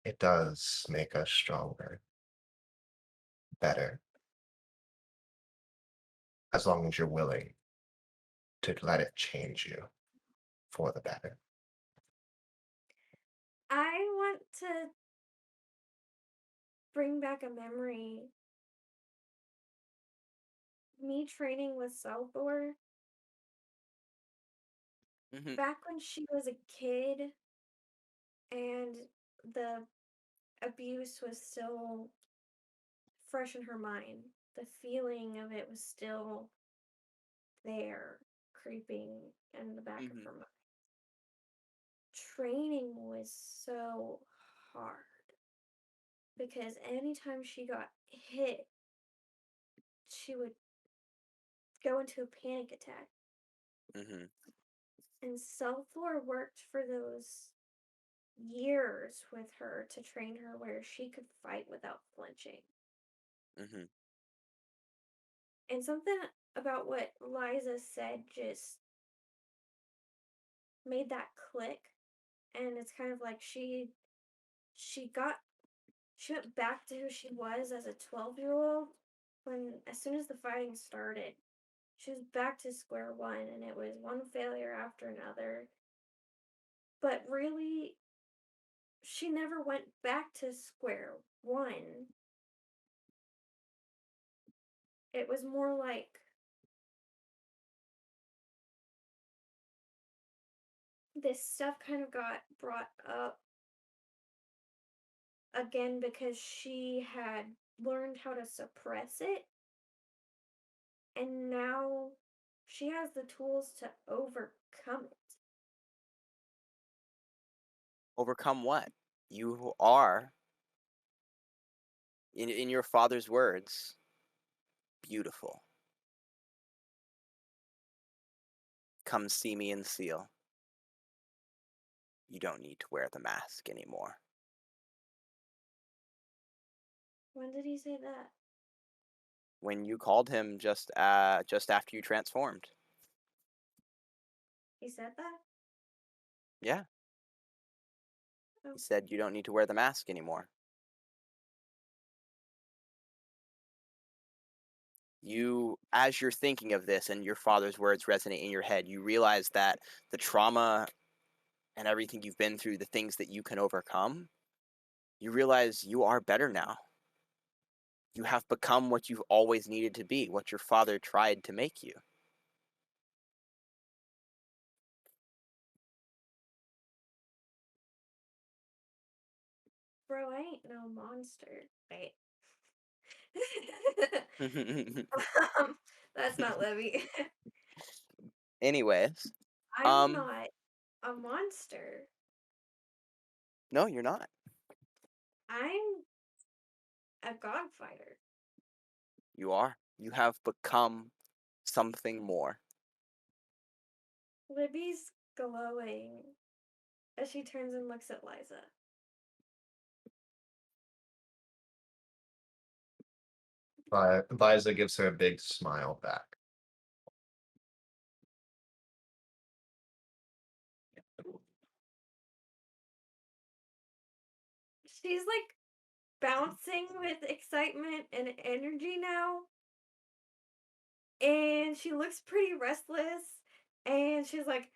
it does make us stronger, better, as long as you're willing to let it change you for the better. I want to bring back a memory. Me training with Salvador Mhm. back when she was a kid and the abuse was still fresh in her mind. The feeling of it was still there, creeping in the back of Mhm. her mind. Training was so hard because anytime she got hit, she would go into a panic attack. Mhm. And Self-Lore worked for those years with her to train her where she could fight without flinching. Mhm. And something about what Liza said just made that click. And it's kind of like she went back to who she was as a 12-year-old when as soon as the fighting started. She was back to square one and it was one failure after another. But really she never went back to square one. It was more like this stuff kind of got brought up again because she had learned how to suppress it. And now she has the tools to overcome it. Overcome what? You are, in your father's words, beautiful. Come see me in Seal. You don't need to wear the mask anymore. When did he say that? When you called him just after you transformed. He said that? Yeah. Oh. He said you don't need to wear the mask anymore. As you're thinking of this and your father's words resonate in your head, you realize that the trauma and everything you've been through, the things that you can overcome, you realize you are better now. You have become what you've always needed to be, what your father tried to make you. Bro, I ain't no monster. Wait. That's not Libby. Anyways, I'm not a monster. no, you're not. I'm a god fighter. You are. You have become something more. Libby's glowing as she turns and looks at Liza. Liza gives her a big smile back. She's like bouncing with excitement and energy now. And she looks pretty restless. And she's like,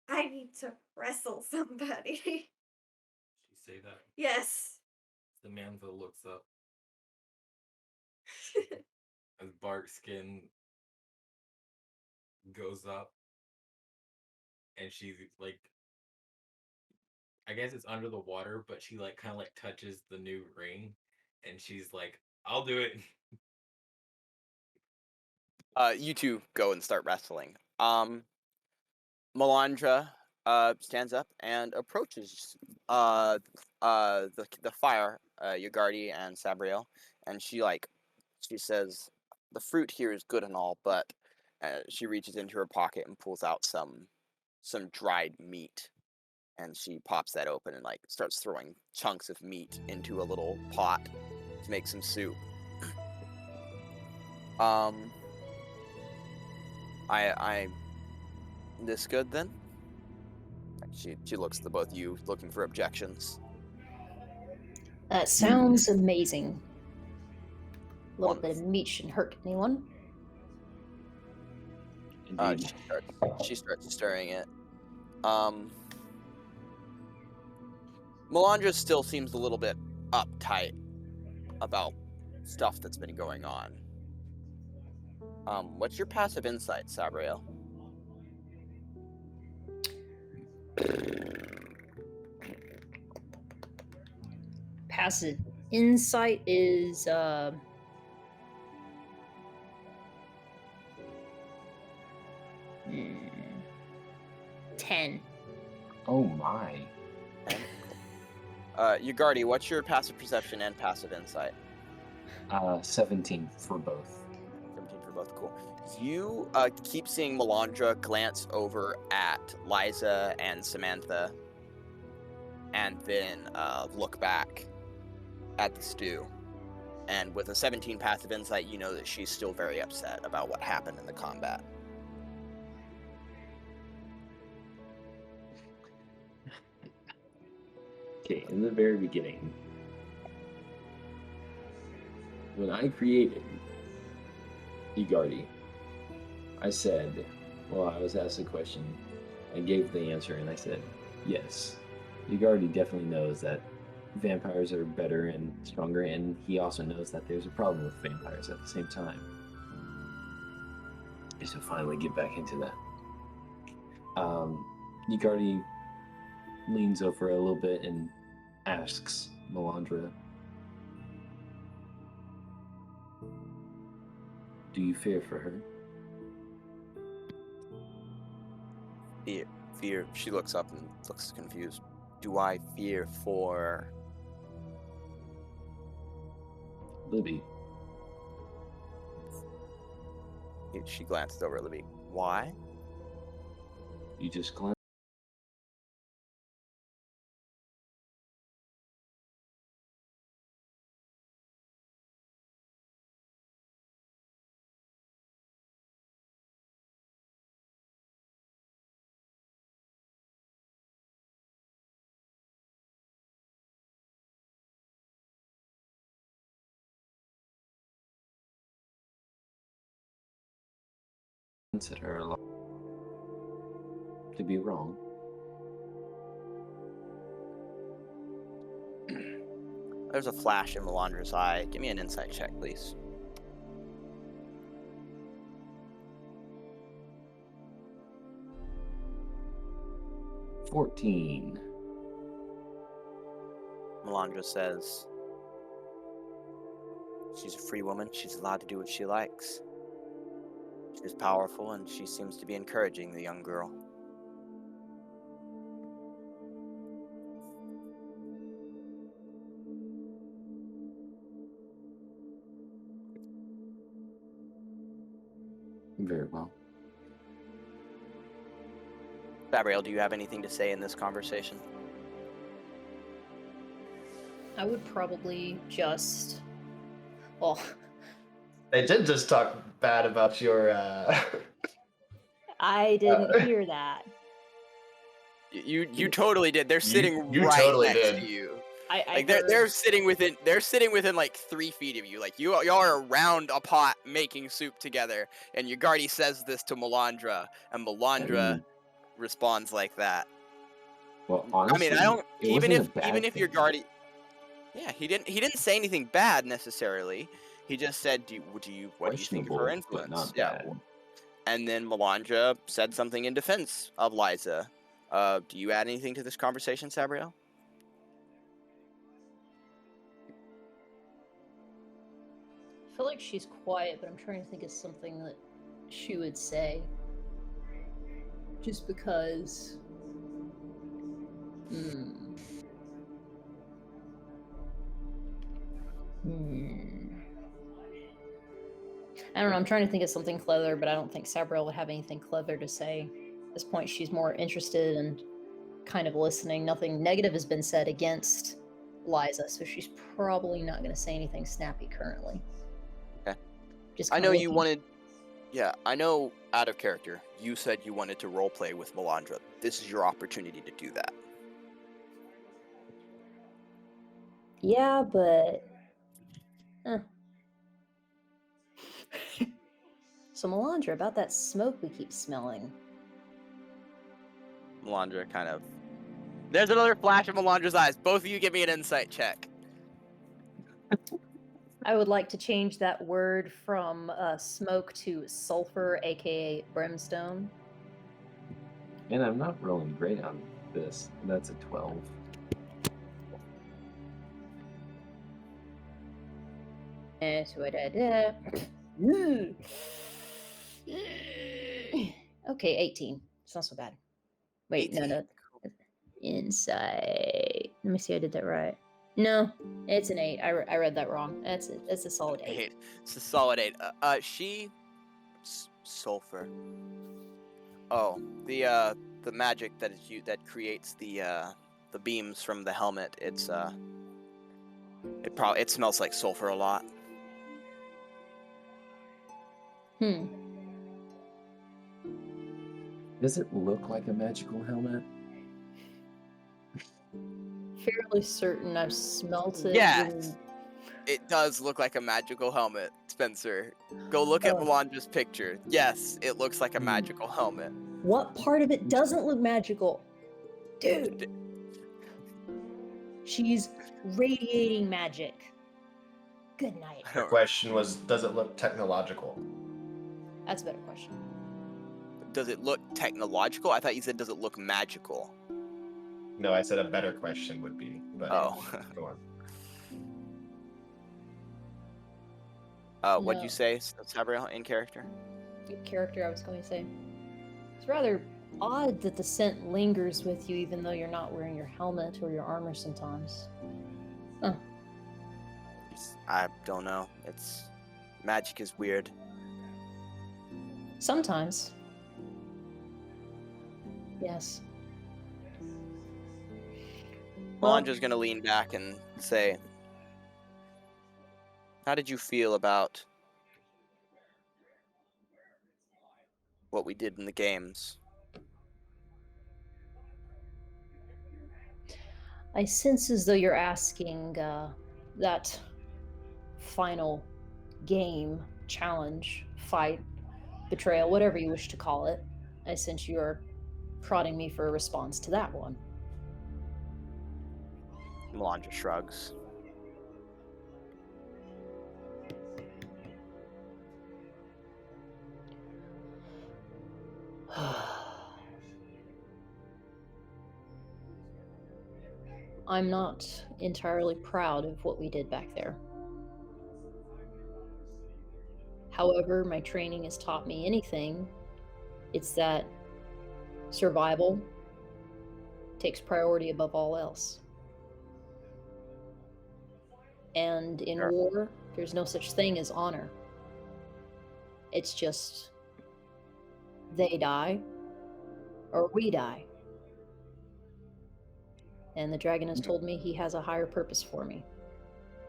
I need to wrestle somebody. She say that? Yes. Samantha looks up as Bart's skin goes up, and she's like, I guess it's under the water, but she like kind of like touches the new ring, and she's like, "I'll do it." You two go and start wrestling. Melandra stands up and approaches the fire, Yagardi and Sabriel, and she says, "The fruit here is good and all, but," she reaches into her pocket and pulls out some dried meat, and she pops that open and like starts throwing chunks of meat into a little pot to make some soup. I this good then? She looks at the both of you, looking for objections. That sounds amazing. A little bit of Wonderful. meat shouldn't hurt anyone. Indeed. She starts stirring it. Melandra still seems a little bit uptight about stuff that's been going on. What's your passive insight, Sabriel? Passive insight is 10. Oh my. Yagardi, what's your passive perception and passive insight? 17 for both. 17 for both, cool. You keep seeing Melandra glance over at Liza and Samantha, and then look back at the stew. And with a 17 passive insight, you know that she's still very upset about what happened in the combat. Okay, in the very beginning, when I created Igardi, I said, well, I was asked a question, I gave the answer, and I said, yes, Igardi definitely knows that vampires are better and stronger, and he also knows that there's a problem with vampires at the same time. So finally get back into that. Igardi leans over a little bit and asks Melandra, do you fear for her? Fear. She looks up and looks confused. Do I fear for Libby? She glances over at Libby. Why? You just glanced. consider a lot to be wrong. There's a flash in Melandra's eye. Give me an insight check, please. $14. Melandra says, she's a free woman. She's allowed to do what she likes. She's powerful, and she seems to be encouraging the young girl. Very well. Gabrielle, do you have anything to say in this conversation? I would probably just. Well, They did just talk bad about your. I didn't hear that. You totally did. They're sitting you right totally next did. to you. I They're sitting within like 3 feet of you. Like y'all are around a pot making soup together, and Yagardi says this to Melandra, and Melandra responds like that. Well, honestly, I mean, I don't it even wasn't a if bad thing. Yagardi. Yeah, he didn't say anything bad necessarily. He just said, what do you think of her Questionable, influence? but not Yeah. bad. And then Melandra said something in defense of Liza. Do you add anything to this conversation, Sabriel? I feel like she's quiet, but I'm trying to think of something that she would say. Just because. I don't know, I'm trying to think of something clever, but I don't think Sabriel would have anything clever to say. At this point, she's more interested in kind of listening. Nothing negative has been said against Liza, so she's probably not going to say anything snappy currently. Okay. Just I know kinda you looking. wanted. Yeah, I know out of character, you said you wanted to roleplay with Melandra. This is your opportunity to do that. Yeah, but. So, Melandra, about that smoke we keep smelling. Melandra kind of. There's another flash of Melandra's eyes. Both of you give me an insight check. I would like to change that word from smoke to sulfur, aka brimstone. And I'm not rolling great on this. That's a 12. That's what I did. Okay, 18. It's not so bad. Wait, 18. no. Insight. Let me see, I did that right. No, it's an 8. I read that wrong. It's a solid 8. It's a solid 8. Sulfur. Oh, the magic that is that creates the beams from the helmet. It smells like sulfur a lot. Does it look like a magical helmet? Fairly certain I've smelt it. Yes. It does look like a magical helmet, Spencer. Go look at Melandra's picture. Yes, it looks like a magical helmet. What part of it doesn't look magical? Dude. She's radiating magic. Good night. The question was, does it look technological? That's a better question. Does it look technological? I thought you said, does it look magical? No, I said a better question would be. But Oh. Go on. What'd you say, Sabriel, in character? In character, I was going to say. It's rather odd that the scent lingers with you even though you're not wearing your helmet or your armor sometimes. Huh. I don't know. Magic is weird. Sometimes. Yes. Melandra's gonna lean back and say, how did you feel about what we did in the games? I sense as though you're asking that final game, challenge, fight betrayal, whatever you wish to call it. I sense you are prodding me for a response to that one. Melandra shrugs. I'm not entirely proud of what we did back there. However, my training has taught me anything, it's that survival takes priority above all else. And in Sure. war, there's no such thing as honor. It's just they die or we die. And the dragon has told me he has a higher purpose for me.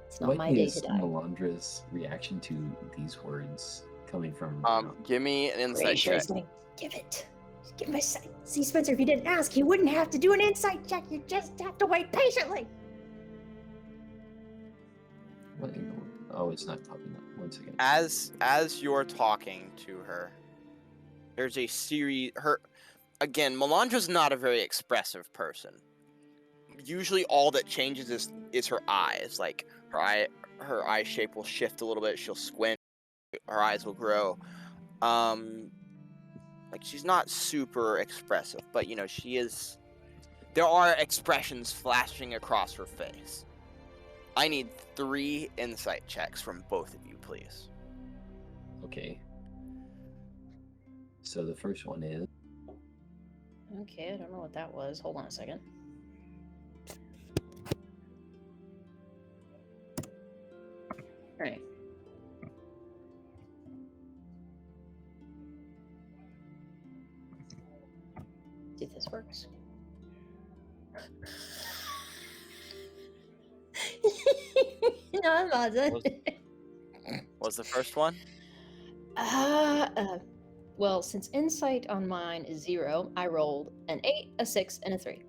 It's not What my day is to die. Melandra's reaction to these words coming from? Give me an insight Pretty sure check. he's gonna give it. Just give him a sight. See, Spencer, if you didn't ask, you wouldn't have to do an insight check. You just have to wait patiently. Oh, it's not popping up. 1 second. As you're talking to her, there's a series. Again, Melandra's not a very expressive person. Usually, all that changes is her eyes. Like her eye shape will shift a little bit. She'll squint. Her eyes will grow. Like she's not super expressive, but she is. There are expressions flashing across her face. I need 3 insight checks from both of you, please. Okay. So the first one is Okay, I don't know what that was. Hold on a second. All right. See if this works. No, I'm not done. What's the first one? Well, since insight on mine is 0, I rolled an 8, a 6, and a 3.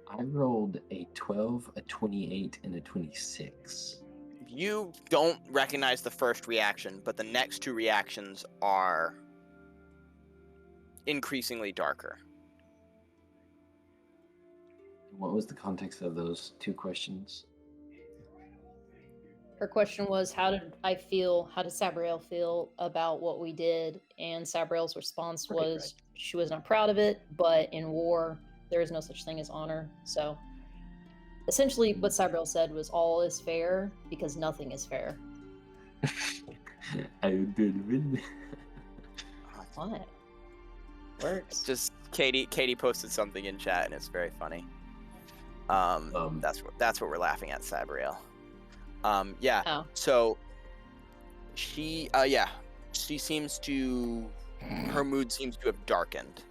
I rolled a 12, a 28, and a 26. You don't recognize the first reaction, but the next 2 reactions are increasingly darker. What was the context of those 2 questions? Her question was, how did I feel? How did Sabriel feel about what we did? And Sabriel's response was, she was not proud of it, but in war, there is no such thing as honor. So essentially, what Sabriel said was, all is fair because nothing is fair. I did win. What? Works. Just Katie posted something in chat, and it's very funny. That's what we're laughing at, Sabriel. Yeah. Oh. So she seems to, her mood seems to have darkened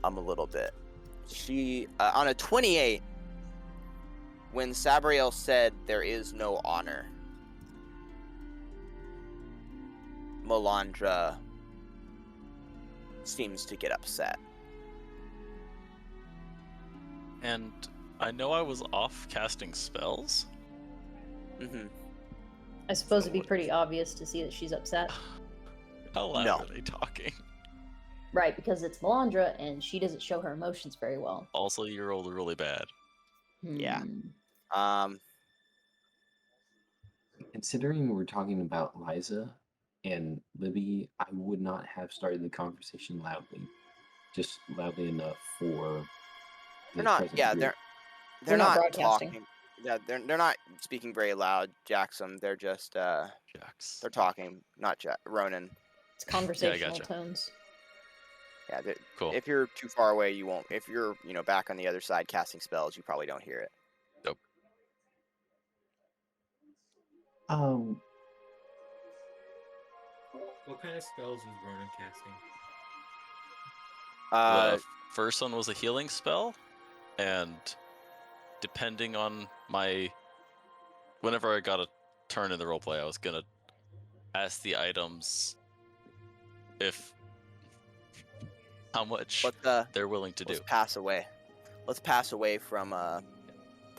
a little bit. She on a 28, when Sabriel said there is no honor, Melandra seems to get upset. And I know I was off casting spells. Mm-hmm. I suppose it'd be pretty obvious to see that she's upset. How loud No. are they talking? Right, because it's Melandra and she doesn't show her emotions very well. Also, you rolled really bad. Yeah. Considering we're talking about Liza and Libby, I would not have started the conversation loudly. Just loudly enough for They're not. present Yeah, group. they're not not broadcasting. talking. Yeah, they're not speaking very loud, Jackson. They're just Jax. they're talking, not Ronan. It's conversational gotcha. tones. Yeah, Cool. if you're too far away, you won't. If you're back on the other side casting spells, you probably don't hear it. Nope. What kind of spells is Ronan casting? The first one was a healing spell, and depending on whenever I got a turn in the roleplay, I was gonna ask the items how much they're willing to do. Let's pass away. Let's pass away from the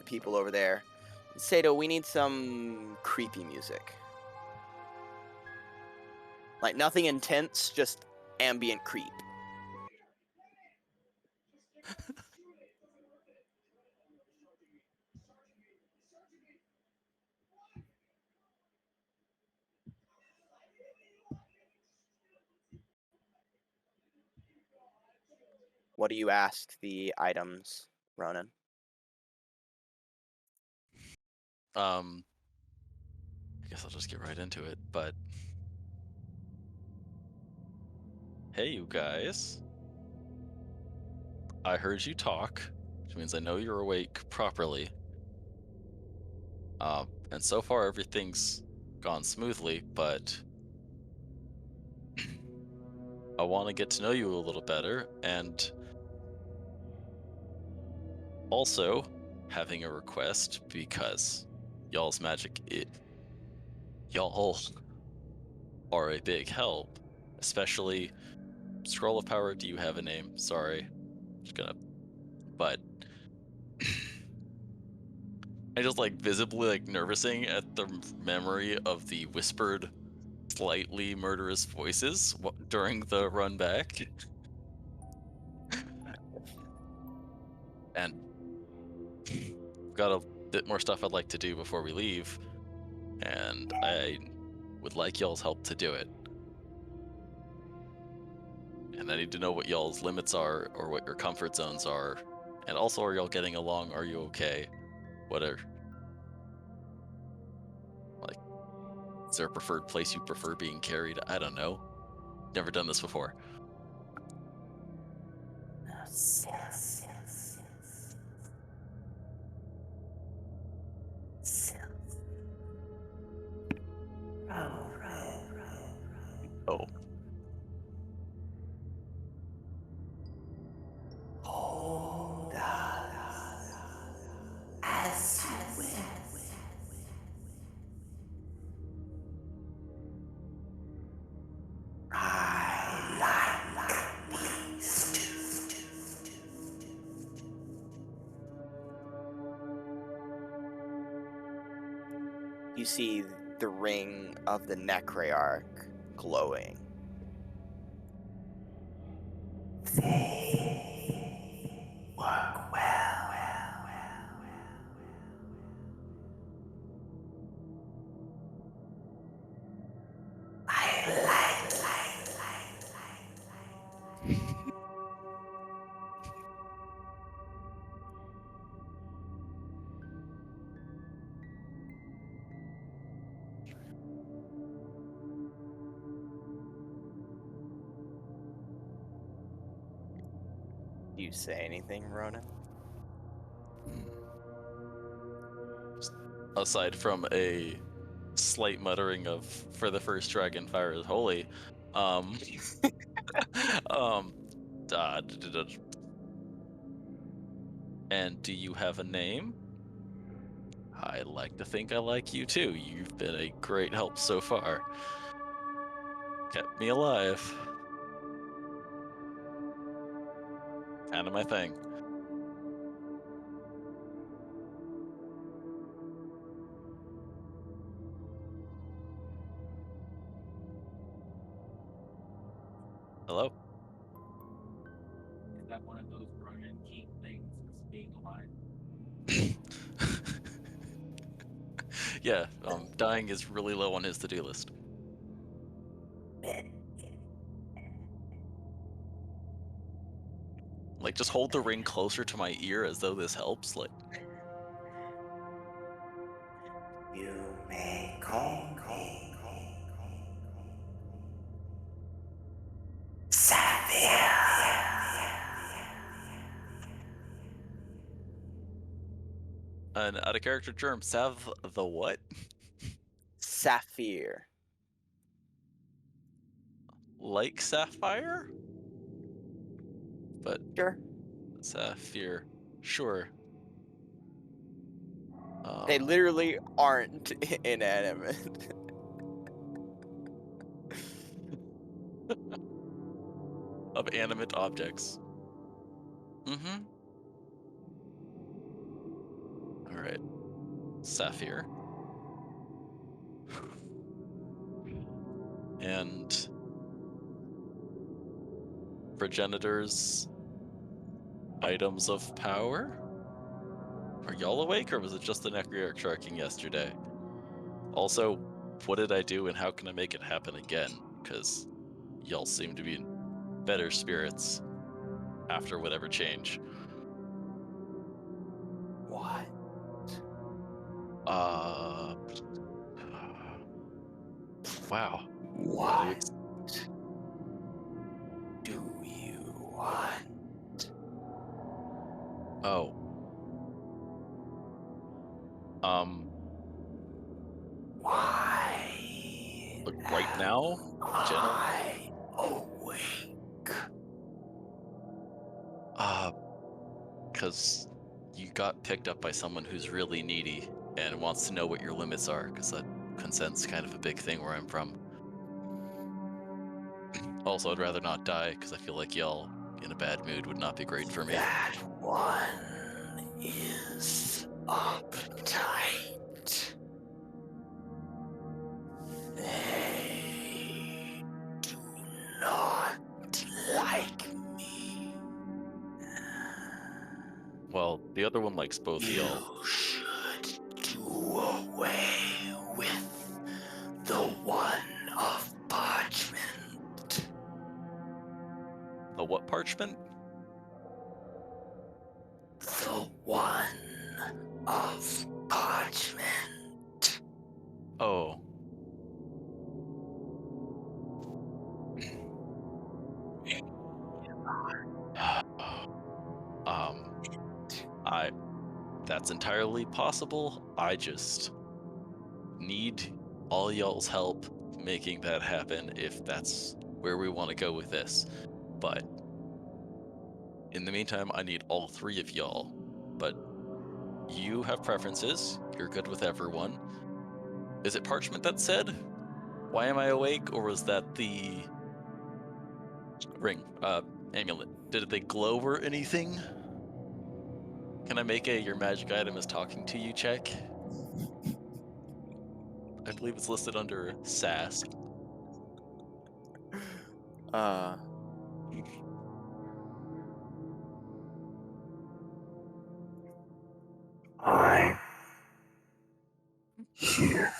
people over there. Sato, we need some creepy music. Like nothing intense, just ambient creep. What do you ask the items, Ronan? I guess I'll just get right into it, but hey, you guys. I heard you talk, which means I know you're awake properly. And so far everything's gone smoothly, but I want to get to know you a little better, and also having a request because y'all's magic, y'all are a big help, especially Scroll of Power. Do you have a name? Sorry, just gonna, but I just like visibly like nervousing at the memory of the whispered, slightly murderous voices during the run back. And got a bit more stuff I'd like to do before we leave, and I would like y'all's help to do it. And I need to know what y'all's limits are, or what your comfort zones are, and also, are y'all getting along? Are you okay? What are, like, is there a preferred place you prefer being carried? I don't know. Never done this before. Oh. Hold on as you will. I like these two. You see the ring of the Necrarch glowing. They work well. I like. Do you say anything, Ronan? Aside from a slight muttering of "For the first dragon, fire is holy," um, and do you have a name? I like to think I like you too. You've been a great help so far. Kept me alive. Kind of my thing. Hello? Is that one of those Ronan Keith things, is being alive? Yeah, dying is really low on his to-do list. Like, just hold the ring closer to my ear as though this helps. Like, You may call me Sapphire. an out-of-character term, Sav the what? Sapphire. Like sapphire? But Sure. sapphire, sure. They literally aren't inanimate. Of animate objects. Mm-hmm. Alright. Sapphire. And progenitors' items of power? Are y'all awake, or was it just the necroarch sharking yesterday? Also, what did I do, and how can I make it happen again? Because y'all seem to be in better spirits after whatever change. What? Wow. What do you want? Oh. Why? Like right now? General? I awake. Because you got picked up by someone who's really needy and wants to know what your limits are, because that consent's kind of a big thing where I'm from. Also, I'd rather not die, because I feel like y'all in a bad mood would not be great for me. That one is uptight. They do not like me. Well, the other one likes both of y'all. You should do away with the one of parchment. The what parchment? The one of parchment. Oh. That's entirely possible. I just need all y'all's help making that happen if that's where we want to go with this. But in the meantime, I need all three of y'all. But you have preferences. You're good with everyone. Is it parchment that said, "Why am I awake?" Or was that the ring, amulet? Did they glow or anything? Can I make a your magic item is talking to you check? I believe it's listed under SAS. I'm here.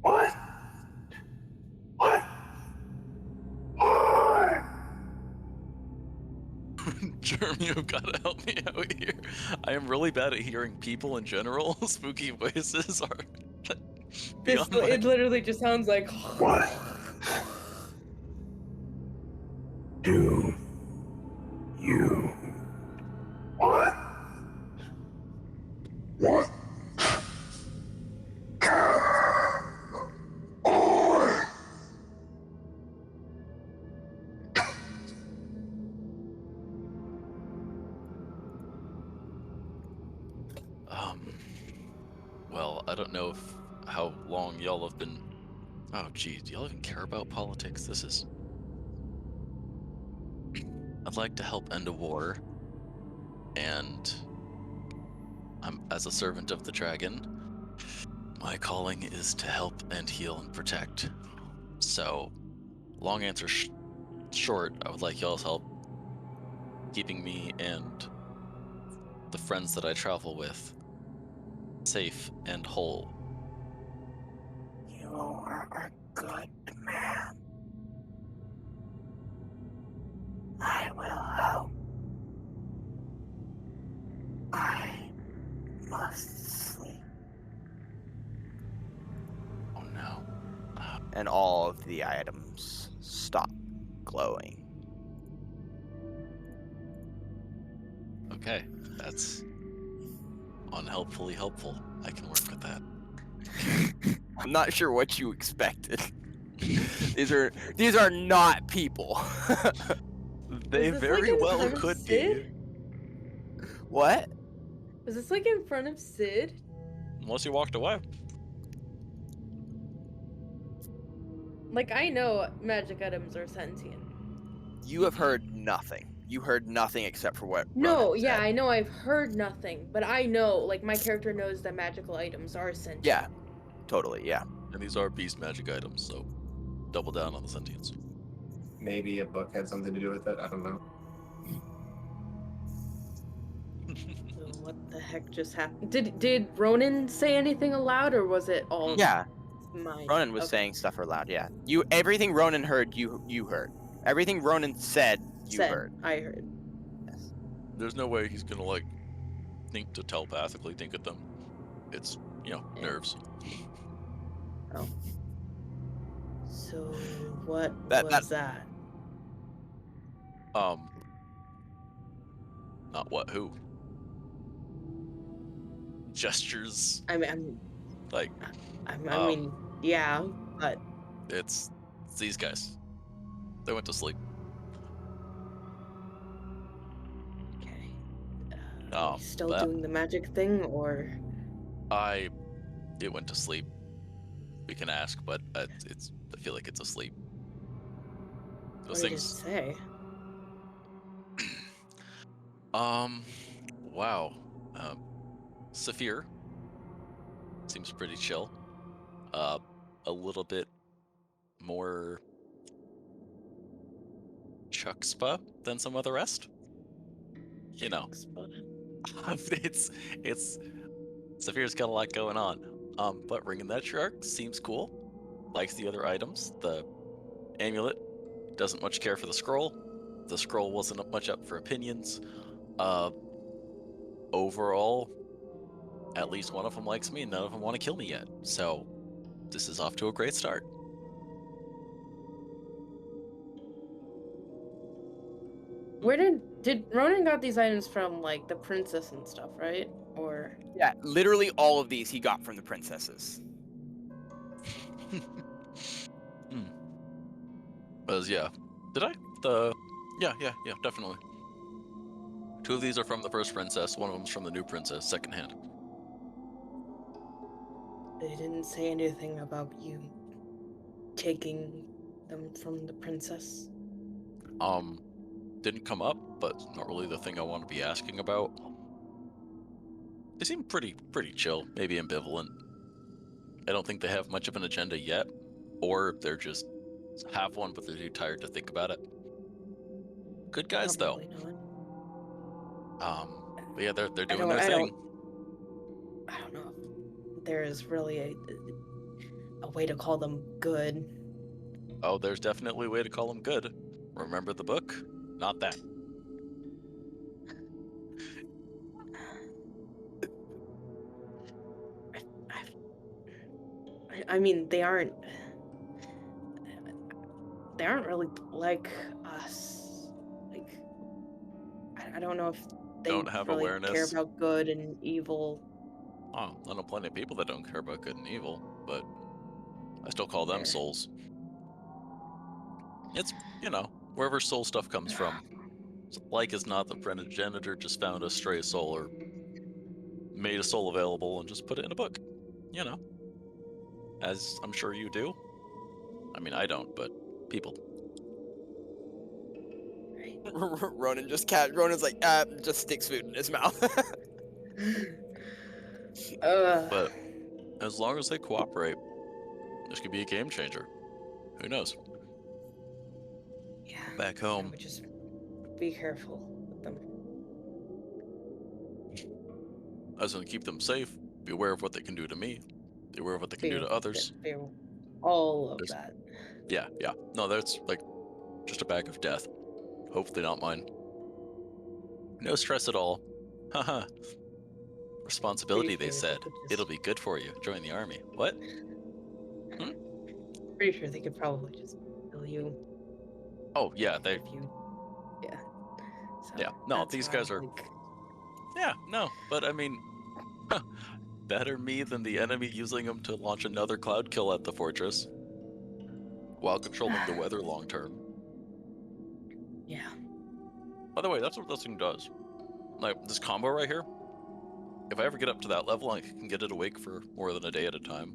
What? What? What? Germ, you've got to help me out here. I am really bad at hearing people in general. Spooky voices are beyond my... It literally just sounds like. What? Do you what? What? Well, I don't know how long y'all have been... Oh, geez, do y'all even care about politics? This is... I'd like to help end a war, and I'm as a servant of the dragon. My calling is to help and heal and protect. So, long answer short, I would like y'all's help keeping me and the friends that I travel with safe and whole. You are a good man. I will help. I must sleep. Oh no. And all of the items stop glowing. Okay, that's unhelpfully helpful. I can work with that. I'm not sure what you expected. These are not people. They Was this, very like, in well front of could Sid? be. What? Was this like in front of Sid? Unless you walked away. Like, I know magic items are sentient. You have heard nothing. You heard nothing except for what No, Ronan yeah, said. I know I've heard nothing, but I know, like, my character knows that magical items are sentient. Yeah, totally, yeah. And these are beast magic items, so double down on the sentience. maybe a book had something to do with it. I don't know. So what the heck just happened? Did Ronan say anything aloud, or was it all Yeah, mine? Ronan was saying stuff aloud. Yeah, everything Ronan heard, you heard. Everything Ronan said, you said. heard. I heard. Yes. There's no way he's gonna like think to telepathically think at them. It's Yeah. nerves. Oh. So what That- was that? Not what who. Gestures I mean, like I mean, yeah, but it's these guys. They went to sleep. okay. Are we still But doing the magic thing, or it went to sleep. We can ask, but it's I feel like it's asleep. what Those did it things. say? Wow. Saphir seems pretty chill. A little bit more chuckspa than some of the rest. You know, it's Saphir's got a lot going on. But ringing that shark seems cool. Likes the other items. The amulet doesn't much care for the scroll. The scroll wasn't much up for opinions. Overall, at least one of them likes me, and none of them want to kill me yet. So, this is off to a great start. Where did Ronan got these items from, like the princess and stuff, right? Or Yeah, literally all of these he got from the princesses. Yeah. Did I? Yeah, definitely. 2 of these are from the first princess. One of them's from the new princess, secondhand. they didn't say anything about you taking them from the princess? Didn't come up, but not really the thing I want to be asking about. They seem pretty chill, maybe ambivalent. I don't think they have much of an agenda yet, or they're just have one, but they're too tired to think about it. Good guys, Probably though. not. But yeah, they're doing their thing. I don't know if there is really a way to call them good. Oh, there's definitely a way to call them good. Remember the book? Not that. I mean, they aren't really like us. Like, I don't know if they Don't have really care awareness. about good and evil. Oh, I know plenty of people that don't care about good and evil, but I still call them Fair. souls. It's, wherever soul stuff comes from. Like is not the progenitor just found a stray soul or made a soul available and just put it in a book. As I'm sure you do. I mean, I don't, but people. Ronan's like, just sticks food in his mouth. But as long as they cooperate, this could be a game changer. Who knows? Yeah. Back home. Just be careful with them. I was gonna keep them safe. Be aware of what they can do to me. Be aware of what they can do to others. All of that. Yeah. No, that's like just a bag of death. Hope they don't mind. No stress at all. Haha. Responsibility, they said. It'll be good for you. Join the army. What? Pretty sure they could probably just kill you. Oh, yeah, Yeah. So yeah, no, these guys are... Yeah, no, but I mean... better me than the enemy using them to launch another cloud kill at the fortress. While controlling the weather long term. Yeah. By the way, that's what this thing does. Like, this combo right here, if I ever get up to that level, I can get it awake for more than a day at a time.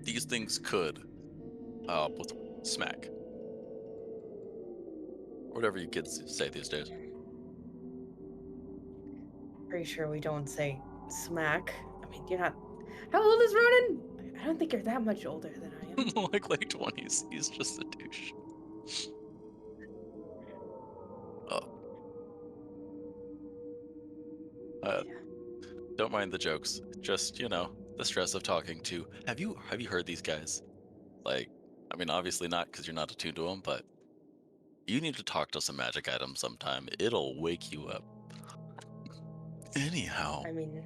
These things could, with smack. Whatever you kids say these days. Pretty sure we don't say smack. I mean, you're not... How old is Ronan? I don't think you're that much older than I am. like late 20s. He's just a douche. Oh. Don't mind the jokes. Just, you know, the stress of talking to. Have you heard these guys? Like, I mean, obviously not because you're not attuned to them, but you need to talk to some magic items sometime. It'll wake you up. Anyhow, I mean,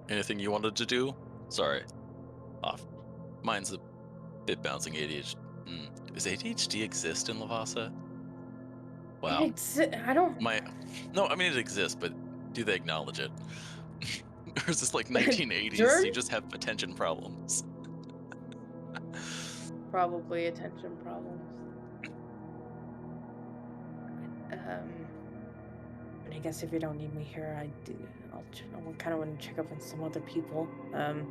anything you wanted to do? Sorry. Off. Mine's a bit bouncing ADHD. Does ADHD exist in Lavasa? Wow. I don't. No, I mean it exists, but do they acknowledge it? Or is this like 1980s? Sure. You just have attention problems. Probably attention problems. I guess if you don't need me here, I kind of want to check up on some other people. And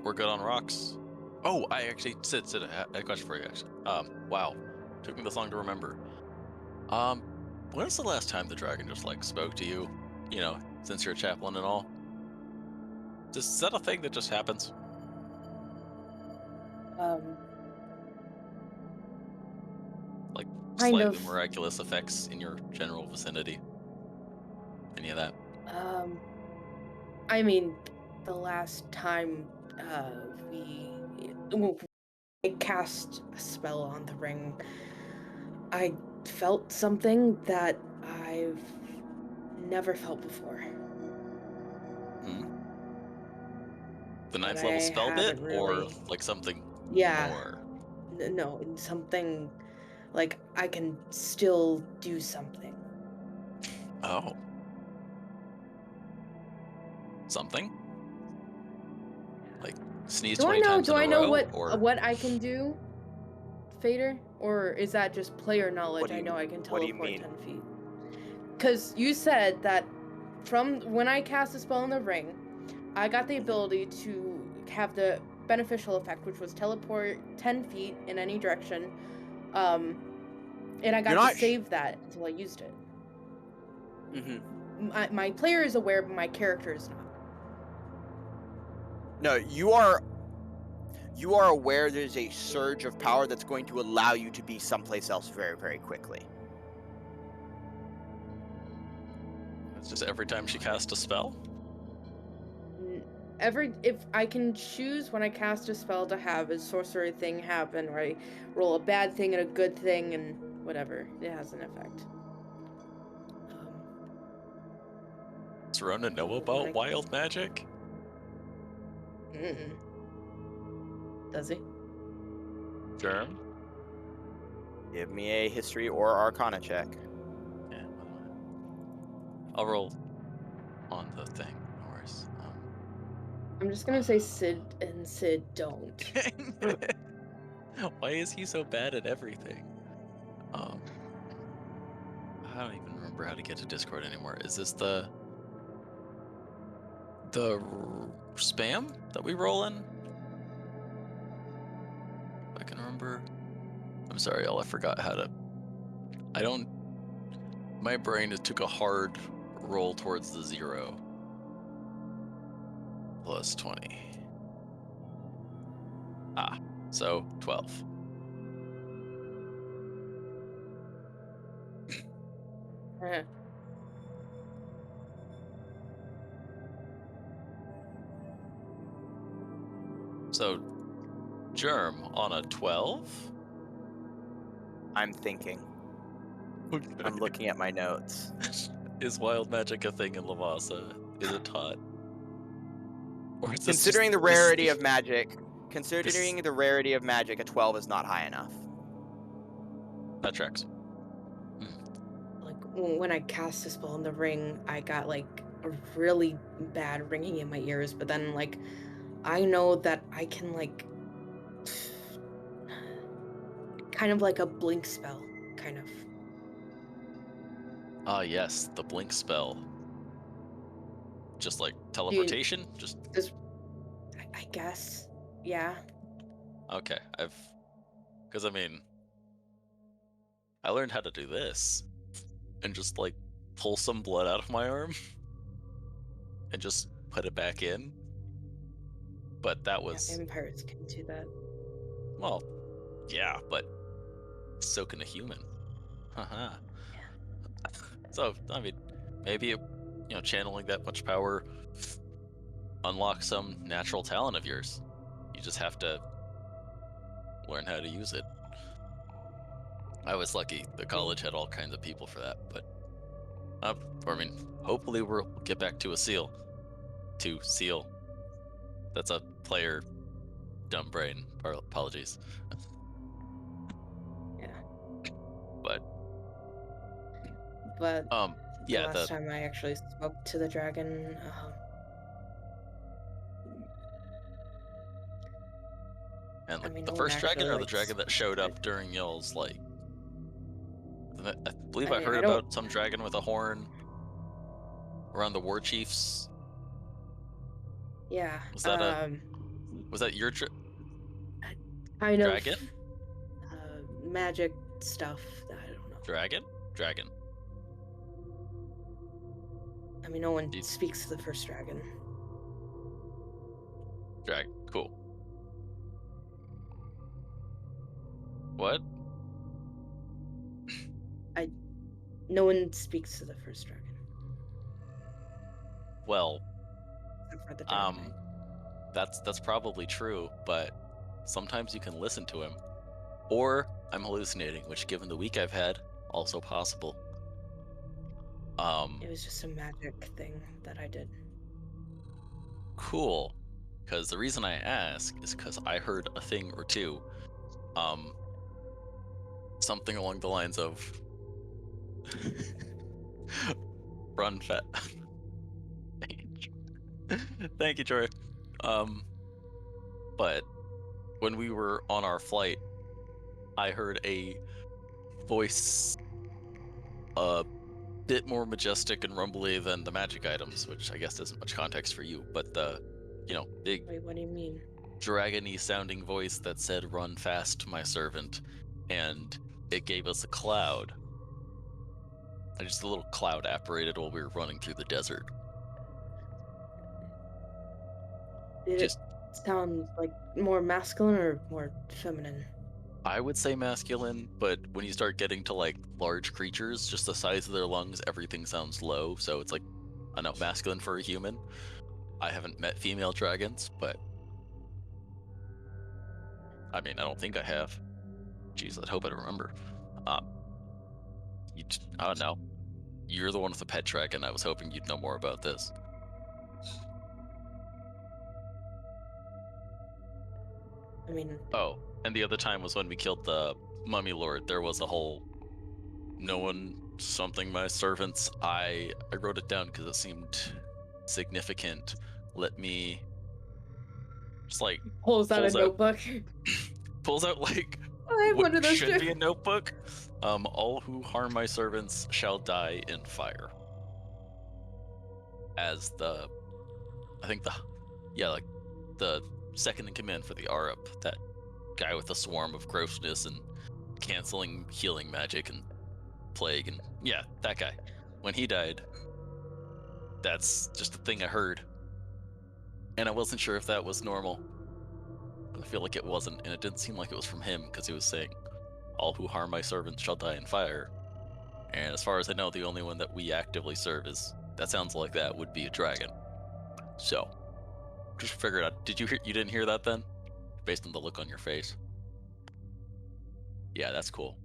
we're good on rocks. Oh, I actually Sid, I had a question for you actually. Wow, took me this long to remember. When was the last time the dragon just like spoke to you? You know, since you're a chaplain and all. Is that a thing that just happens? Like Kind slightly of. miraculous effects in your general vicinity? Any of that? I mean, the last time I cast a spell on the ring, I felt something that I've never felt before. The But 9th level I spell bit, haven't or really- like something Yeah. more? No, something like I can still do something. Oh. Something? Like sneeze Do 20 I know? times Do in a I know row, what I can do, Fader? Or is that just player knowledge? do I you- know I can what do you teleport mean? 10 feet. Because you said that from when I cast a spell in the ring, I got the ability to have the beneficial effect, which was teleport 10 feet in any direction. And I got to save that until I used it. Mm-hmm. My player is aware, but my character is not. No, you are aware there's a surge of power that's going to allow you to be someplace else very, very quickly. It's just every time she casts a spell? If I can choose when I cast a spell to have a sorcery thing happen, or I roll a bad thing and a good thing and whatever, it has an effect. Does Rona know about wild magic? Does he? Germ? Give me a history or arcana check. Yeah, I'll roll on the thing. No worries. I'm just gonna say Sid, and Sid don't. Why is he so bad at everything? I don't even remember how to get to Discord anymore. Is this the spam that we roll in? I can remember. I'm sorry, y'all. I forgot how to. My brain took a hard roll towards the 0. Plus 20. So 12. So, Germ on a 12? I'm thinking. I'm looking at my notes. Is wild magic a thing in Lavasa? Is it taught? Or is this Considering just- the rarity of magic, a 12 is not high enough. That tracks. Like when I cast a spell in the ring, I got like a really bad ringing in my ears, but then like I know that I can like kind of like a blink spell, kind of. Ah, yes, the blink spell. Just like teleportation? Just I guess. Yeah. okay. Because I mean, I learned how to do this, and just like pull some blood out of my arm, and just put it back in. But that Yeah, was vampires can do that. well, yeah, but so can a human. Haha. So I mean, maybe channeling that much power unlocks some natural talent of yours. You just have to learn how to use it. I was lucky. The college had all kinds of people for that, but I mean, hopefully we'll get back to a seal. To seal. That's a player dumb brain. Apologies. Yeah. But the yeah, last time I actually spoke to the dragon, and I mean, the no one first dragon actually, or the like, dragon that showed spoke up during y'all's I believe I I mean, heard I don't- about some dragon with a horn around the war chiefs. Yeah. Was that your kind dragon? of magic stuff that I don't know. Dragon? I mean, no one speaks to the first dragon. Dragon. Cool. What? No one speaks to the first dragon. Well, Except for the Dragon Knight. that's probably true, but sometimes you can listen to him. Or I'm hallucinating, which given the week I've had, also possible. It was just a magic thing that I did. Cool. Because the reason I ask is because I heard a thing or two. Something along the lines of run fat. Thank you, Joy. But when we were on our flight, I heard a voice a bit more majestic and rumbly than the magic items, which I guess isn't much context for you, but the big Wait, what do you mean? dragony sounding voice that said run fast, my servant, and it gave us a cloud. And just a little cloud apparated while we were running through the desert. Did it sound like more masculine or more feminine? I would say masculine, but when you start getting to like large creatures, just the size of their lungs, everything sounds low. So it's like, I know, masculine for a human. I haven't met female dragons, but I mean, I don't think I have. Jeez, I'd hope I remember. I don't know. You're the one with the pet dragon. I was hoping you'd know more about this. I mean... Oh, and the other time was when we killed the mummy lord. There was a whole no one something my servants. I wrote it down because it seemed significant. Let me just like pulls out a notebook. Pulls out like I have one of those should too. be a notebook. All who harm my servants shall die in fire. As the second in command for the Arup, that guy with the swarm of grossness and canceling healing magic and plague, and yeah, that guy. When he died, that's just a thing I heard. And I wasn't sure if that was normal. I feel like it wasn't, and it didn't seem like it was from him, because he was saying, all who harm my servants shall die in fire. And as far as I know, the only one that we actively serve that sounds like that would be a dragon. So, just figured out, you didn't hear that then? Based on the look on your face. Yeah, that's cool.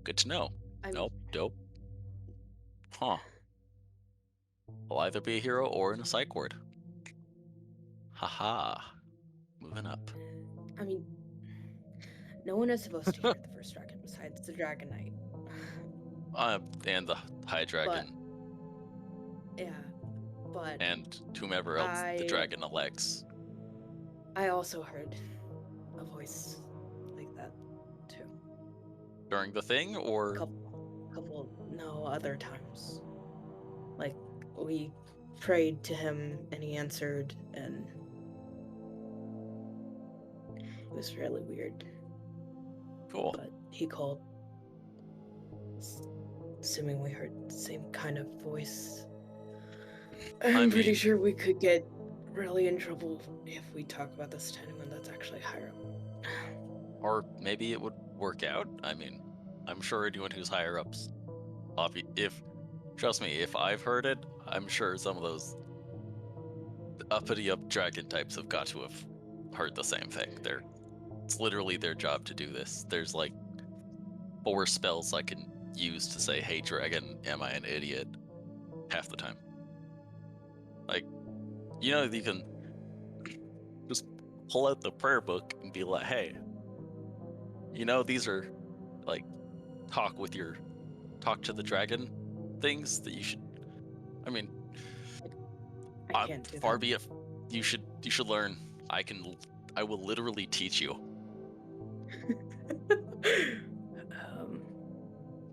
Good to know. Nope, dope. Huh. I'll either be a hero or in a psych ward. Haha. Moving up. I mean, no one is supposed to hear the first dragon besides the Dragon Knight. And the High Dragon. But and whomever else the dragon elects. I also heard a voice like that too. During the thing, or no, other times. Like, we prayed to him and he answered, and it was really weird. Cool. But he called, assuming we heard the same kind of voice. I'm pretty sure we could get really in trouble if we talk about this to anyone that's actually higher up. Or maybe it would work out. I mean, I'm sure anyone who's higher up's trust me, if I've heard it, I'm sure some of those uppity up dragon types have got to have heard the same thing. It's literally their job to do this. There's like 4 spells I can use to say, "Hey dragon, am I an idiot?" half the time. Like, you can just pull out the prayer book and be like, "Hey, these are like talk to the dragon things that you should." I mean, I can't do far that. be it. You should learn. I will literally teach you.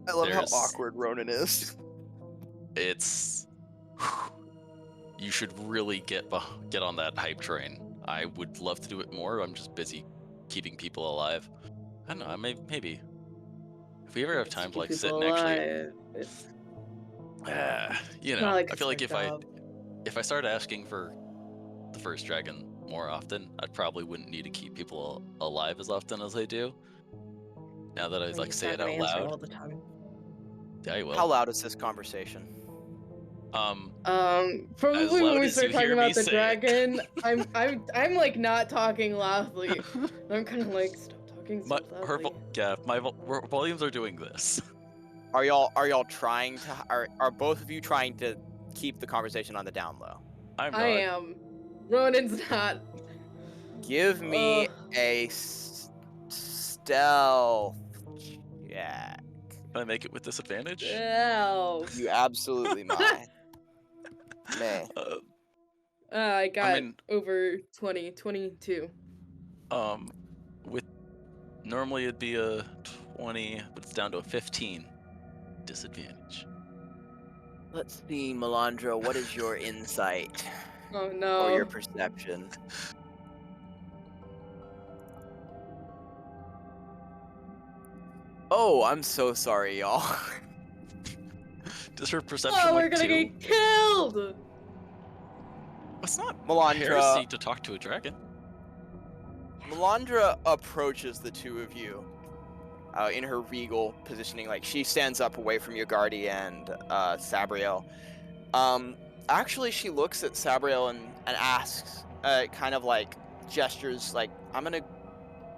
I love There's- how awkward Ronan is. It's you should really get on that hype train. I would love to do it more. I'm just busy keeping people alive. I don't know. Maybe if we ever have time to like sit and actually, Not like I feel like it's my job. if I started asking for the first dragon more often, I probably wouldn't need to keep people alive as often as I do. Now that I You're like just say not it gonna out answer loud. all the time. Yeah, I will. How loud is this conversation? Probably As when loud we as start you talking hear me about the say it. dragon, I'm like not talking loudly. I'm kind of like, stop talking so loudly. My volumes are doing this. Are y'all trying to are both of you trying to keep the conversation on the down low? I'm not. I am. Ronan's not. Give me Ugh. a stealth check. Can I make it with disadvantage? Elf. You absolutely may. I got mean- over 20, 22. With normally it'd be a 20, but it's down to a 15 disadvantage. Let's see, Melandra, what is your insight Oh no. or your perception? Oh, I'm so sorry, y'all. Does her perception Oh, we're like gonna 2? get killed! It's not Melandra. heresy to talk to a dragon. Melandra approaches the two of you in her regal positioning. Like, she stands up away from Yagardi and Sabriel. Actually, she looks at Sabriel and asks, kind of like gestures, like, I'm gonna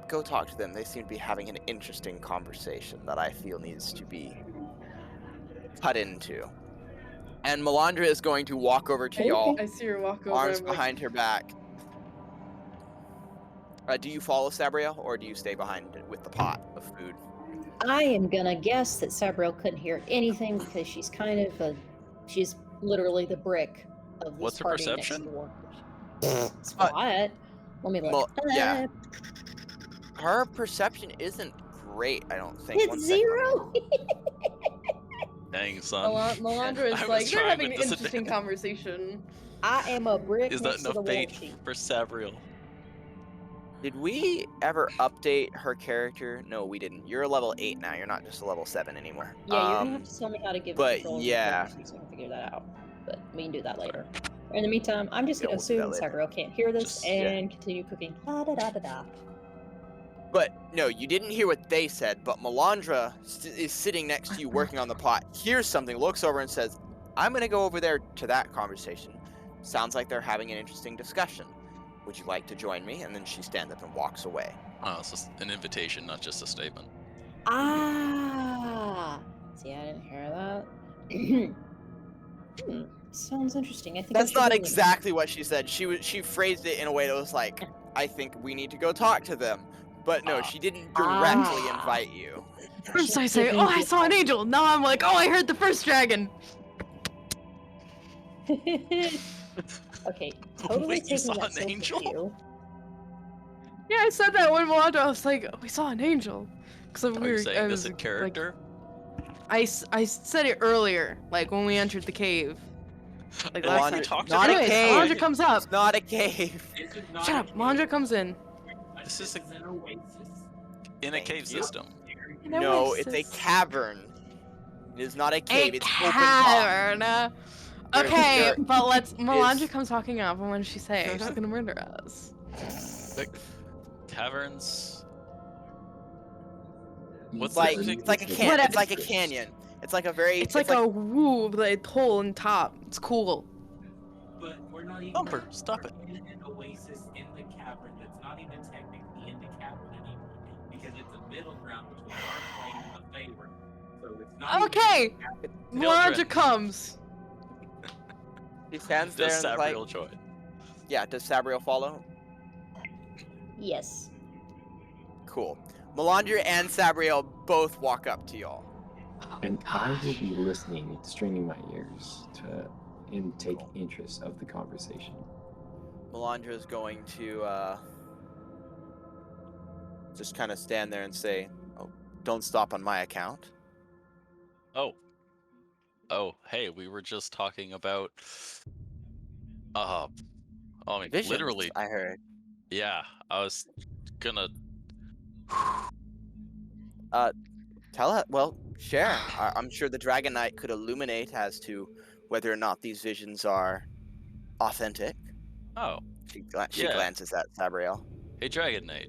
go talk to them. They seem to be having an interesting conversation that I feel needs to be cut into. And Melandra is going to walk over to y'all, I see her walk over. arms I'm like, behind her back. Do you follow Sabriel, or do you stay behind with the pot of food? I am gonna guess that Sabriel couldn't hear anything because she's literally the brick of this What's her party perception? next door. It's quiet. Let me look. Yeah. Her perception isn't great, I don't think. One It's second. 0. Dang, son. Melandra is I was like, they're trying having with an interesting disadvantage. conversation. I am a brick Is that next to the enough wall bait sheet. for Sabriel? Did we ever update her character? No, we didn't. You're a level 8 now. You're not just a level 7 anymore. Yeah, you're gonna have to tell me how to give but controls yeah. so I can figure that out. But we can do that later. In the meantime, I'm just Yeah, gonna we'll do that assume later. Sabriel can't hear this Just- and continue cooking. Da da da da da. But no, you didn't hear what they said, but Melandra is sitting next to you working on the pot, hears something, looks over and says, I'm going to go over there to that conversation. Sounds like they're having an interesting discussion. Would you like to join me? And then she stands up and walks away. Oh, it's just an invitation, not just a statement. Ah, see, I didn't hear that. Sounds interesting. I think I That's should not go in. exactly what she said. She phrased it in a way that was like, I think we need to go talk to them. But no, she didn't directly invite you. First I say, oh, I saw an angel. Now I'm like, oh, I heard the first dragon. Okay, totally Wait, you taking saw that an self angel? review. Yeah, I said that when Melandra, I was like, oh, we saw an angel. Because Are you saying this in character? I said it earlier, like when we entered the cave. Like And last you time. talked to Not her? a Anyways, cave. Melandra comes up. It's not a cave. This is not Shut a up, cave. Melandra comes in. This is It's an oasis. in a Thank cave you. system. No, it's a cavern. It is not a A cave. It's open top. cavern. Okay, there but let's. Melandra is- comes walking up, and what does she say? She's gonna murder us. Like, caverns. What's like the it's like a What it's a- like a canyon. It's like a very It's like a woo, like hole in top. It's cool. But we're not even Bumper, stop it. in an oasis in the cavern that's not even technically in the cavern anymore. Because it's a middle ground between our plane and the Fey world. So it's not Okay, Melandra Children. comes. He stands there Does and is like, Sabriel join? yeah. Does Sabriel follow? Yes. Cool. Melandra and Sabriel both walk up to y'all. And I will be listening, straining my ears to and take interest of the conversation. Melandra is going to just kind of stand there and say, "Oh, don't stop on my account." Oh, hey, we were just talking about. I mean, Visions, literally. I heard. Yeah, I was gonna. Tell her. Well, share. I'm sure the Dragon Knight could illuminate as to whether or not these visions are authentic. Oh, She Yeah. glances at Sabriel. hey, Dragon Knight.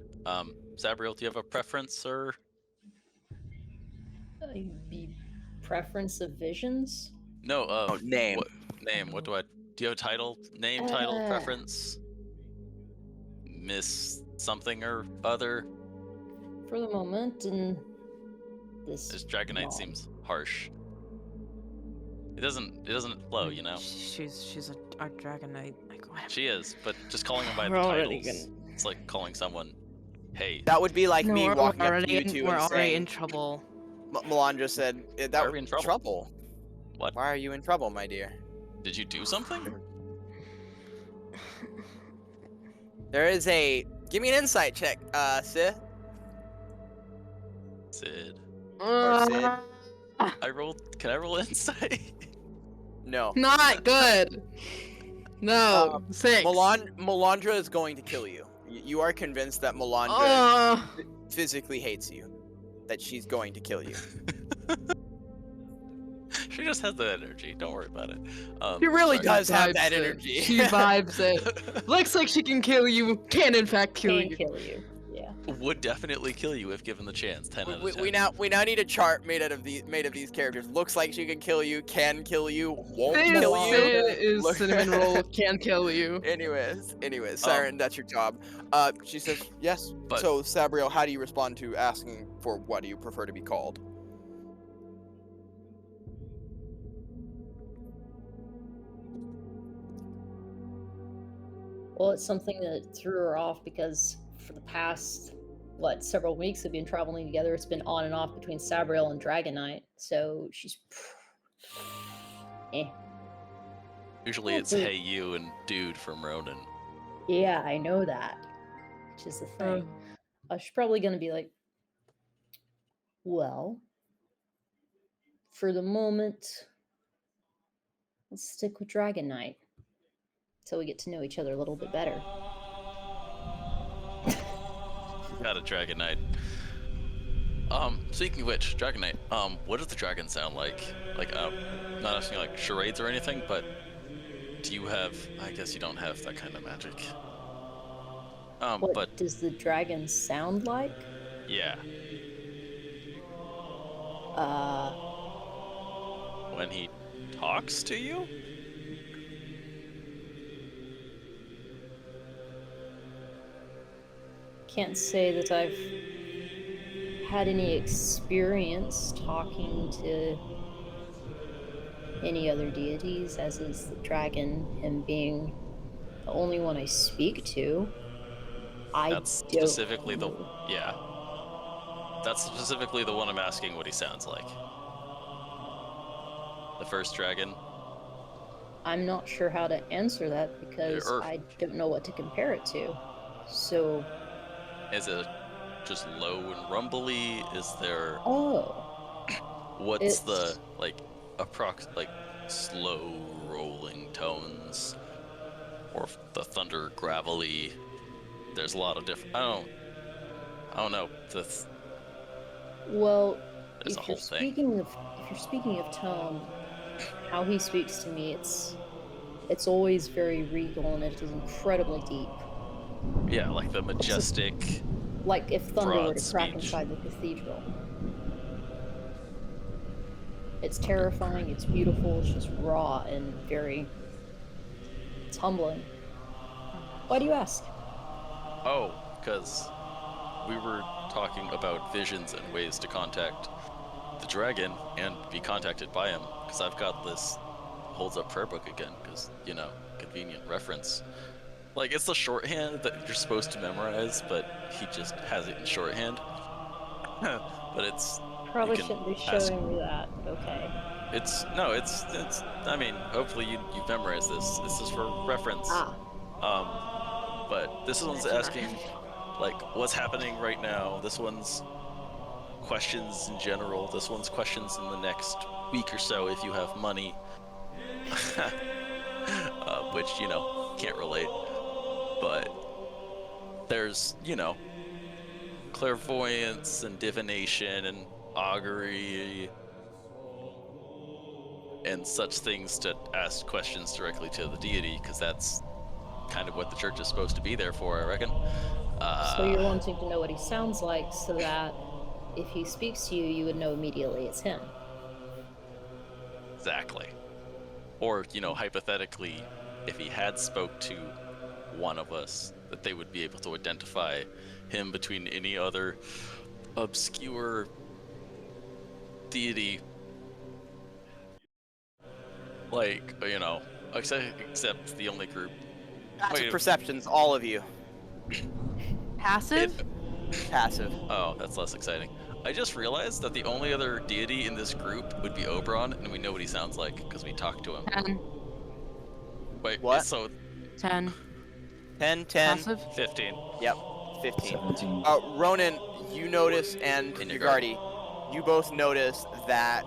Sabriel, do you have a preference or? The preference of visions? No, Oh, name. What name? What do I? Do you have a title? Name, title, Uh. preference? Miss something or other? For the moment, and this. This Dragon Knight nom. seems harsh. It doesn't flow, you know. She's a dragon knight. Like, whatever. She is, but just calling them by We're the already titles, it's like calling someone, hey. That would be like No, me we're walking up to already you in, two we're and already saying, in trouble. Melandra said, Why that are would we in be trouble? What? Why are you in trouble, my dear? Did you do something? There is a... Give me an insight check, Sith. Sid. Or Sid. I rolled. Can I roll insight? No. Not good. No, 6. Melandra is going to kill you. You are convinced that Melandra physically hates you. That she's going to kill you. She just has the energy. Don't worry about it. She really sorry. does have vibes that it. energy. She vibes it. Looks like she can kill you. Can in fact kill Can you. kill you. Yeah. Would definitely kill you if given the chance. 10 out of 10. We now need a chart made of these characters. Looks like she can kill you, can kill you, won't Sid, kill you. Sid is Look- cinnamon roll. Can kill you. Anyways, Siren, that's your job. She says yes. But- So Sabriel, how do you respond to asking for what do you prefer to be called? Well, it's something that threw her off because for the past, several weeks we've been traveling together. It's been on and off between Sabriel and Dragon Knight. So she's. Usually it's hey you and dude from Ronan. Yeah, I know that. Which is the thing. She's probably going to be like, well, for the moment, let's stick with Dragon Knight until we get to know each other a little bit better. Got a Dragon Knight. Speaking of which, Dragon Knight, what does the dragon sound like? Like, not asking like charades or anything, but do you have, I guess you don't have that kind of magic. What But does the dragon sound like? yeah, when he talks to you? Can't say that I've had any experience talking to any other deities, as is the dragon, him being the only one I speak to. That's specifically the, yeah. That's specifically the one I'm asking what he sounds like. The first dragon. I'm not sure how to answer that because I don't know what to compare it to. So. Is it just low and rumbly? Is there? It's What's the like slow rolling tones, or the thunder gravelly? There's a lot of different. I don't know. Well, there's a whole thing. If you're speaking of tone, how he speaks to me, it's always very regal and it is incredibly deep. Yeah, like the majestic. Like if thunder were broad to crack speech. inside the cathedral. It's terrifying, it's beautiful, it's just raw and it's humbling. Why do you ask? Oh, because we were talking about visions and ways to contact the dragon and be contacted by him. Because I've got this holds up prayer book again. Because convenient reference. Like it's the shorthand that you're supposed to memorize, but he just has it in shorthand. But it's Probably can shouldn't be ask- showing me that, but okay. It's I mean, hopefully you've memorized this. This is for reference. But this one's asking like what's happening right now. This one's questions in general. This one's questions in the next week or so if you have money. Which, can't relate. But there's, clairvoyance and divination and augury and such things to ask questions directly to the deity, because that's kind of what the church is supposed to be there for, I reckon. So you're wanting to know what he sounds like so that if he speaks to you, you would know immediately it's him. Exactly. Or, hypothetically, if he had spoke to one of us, that they would be able to identify him between any other obscure deity. Like, except the only group. Passive perceptions, all of you. Passive? Passive. Oh, that's less exciting. I just realized that the only other deity in this group would be Oberon, and we know what he sounds like because we talked to him. 10. Wait, what? So 10. 10, Passive? 15. Yep, 15. 17. Ronan, you notice, and Ugardi, you both notice that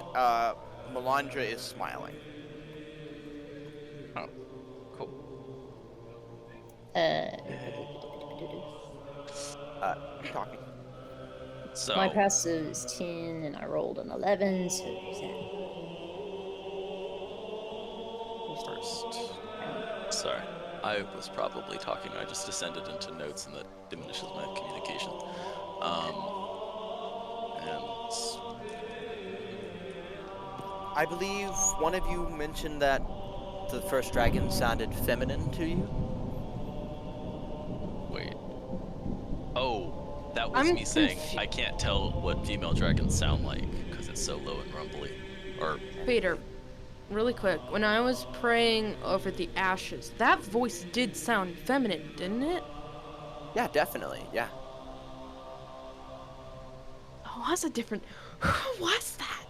Melandra is smiling. Oh, cool. Talking. So My passive is 10 and I rolled an 11, so there's that. first. Sorry. I was probably talking. I just descended into notes, and that diminishes my communication. And I believe one of you mentioned that the first dragon sounded feminine to you. wait. Oh, that was me saying I can't tell what female dragons sound like because it's so low and rumbly. Or Peter, really quick, when I was praying over the ashes, that voice did sound feminine, didn't it? Yeah, definitely. Yeah. Oh, that's a different. Who was that?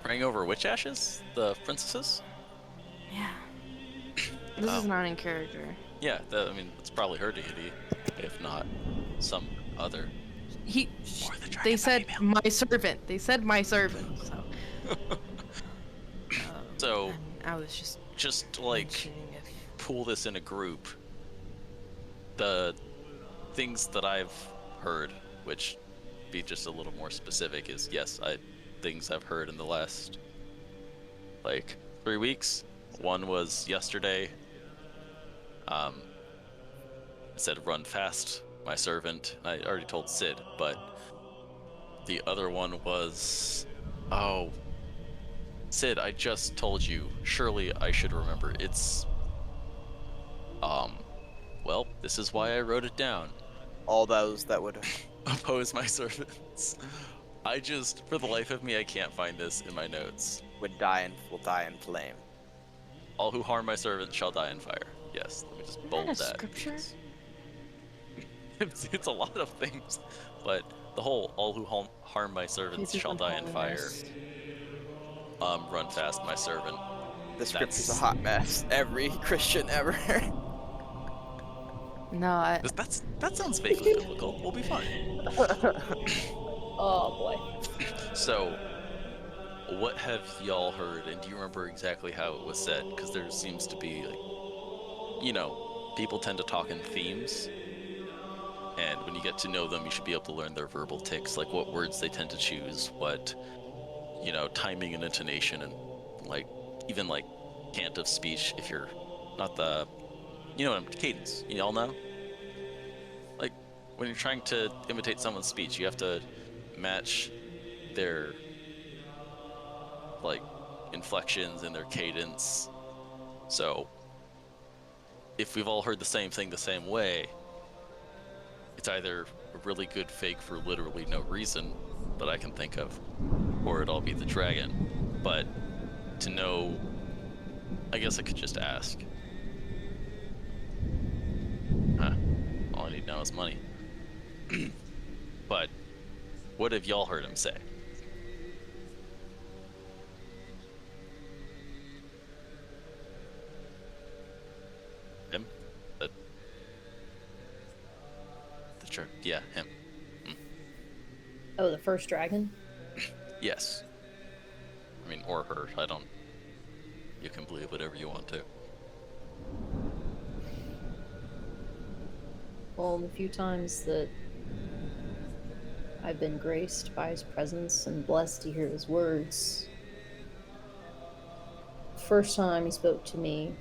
praying over witch ashes? The princesses? Yeah. This is not in character. Yeah, it's probably her deity, if not some other. They said my servant. They said my servant. So. So I was just like pull this in a group. The things that I've heard, which be just a little more specific, is things I've heard in the last 3 weeks. One was yesterday. It said run fast, my servant. I already told Sid, but the other one was, Sid, I just told you. Surely I should remember. It's, well, this is why I wrote it down. All those that would oppose my servants. For the life of me, I can't find this in my notes. will die in flame. All who harm my servants shall die in fire. Yes, let me just bold that. Scripture? It's a lot of things, but the whole all who harm my servants shall die in fire. Run fast, my servant. The scripture's a hot mess. Every Christian ever. No, that sounds vaguely biblical. We'll be fine. Oh boy. So, what have y'all heard, and do you remember exactly how it was said? Because there seems to be, people tend to talk in themes, and when you get to know them, you should be able to learn their verbal tics, like what words they tend to choose, what, timing and intonation and like even like cant of speech if you're not the cadence. You all know? Like when you're trying to imitate someone's speech, you have to match their like inflections and their cadence. So if we've all heard the same thing the same way, it's either a really good fake for literally no reason that I can think of, or it'll be the dragon. But to know, I guess I could just ask. All I need now is money. But what have y'all heard him say? Him? Yeah, him. Oh, the first dragon? Yes. I mean, or her. You can believe whatever you want to. Well, the few times that I've been graced by his presence and blessed to hear his words, the first time he spoke to me,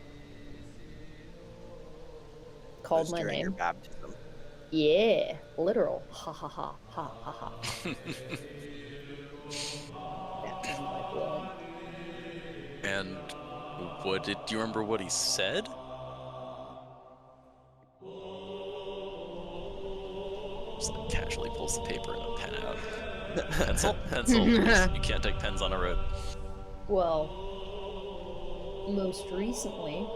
called my During your name. baptism. Yeah, literal. Ha ha ha ha ha ha. Baptism by blood. And do you remember what he said? Just like casually pulls the paper and a pen out. Pencil, please. You can't take pens on a road. Well, most recently,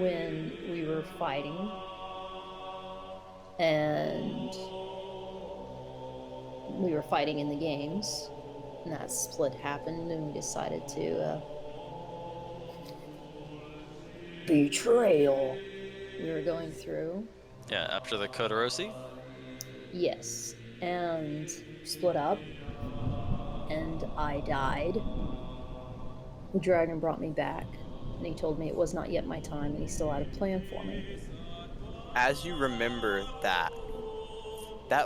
when we were fighting, and we were fighting in the games, and that split happened, and we decided to betrayal we were going through. Yeah, after the Kodorosi? Yes, and split up, and I died. The dragon brought me back, and he told me it was not yet my time, and he still had a plan for me. As you remember that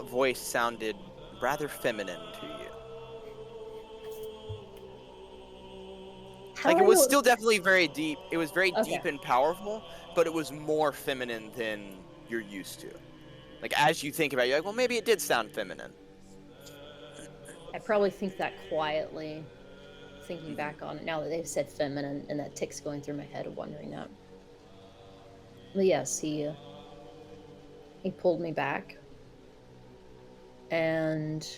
voice sounded rather feminine to you. Like, it was still definitely very deep. It was very deep and powerful, but it was more feminine than you're used to. Like, as you think about it, you're like, well, maybe it did sound feminine. I probably think that quietly, thinking back on it, now that they've said feminine, and that tick's going through my head of wondering that. But yes, he pulled me back, and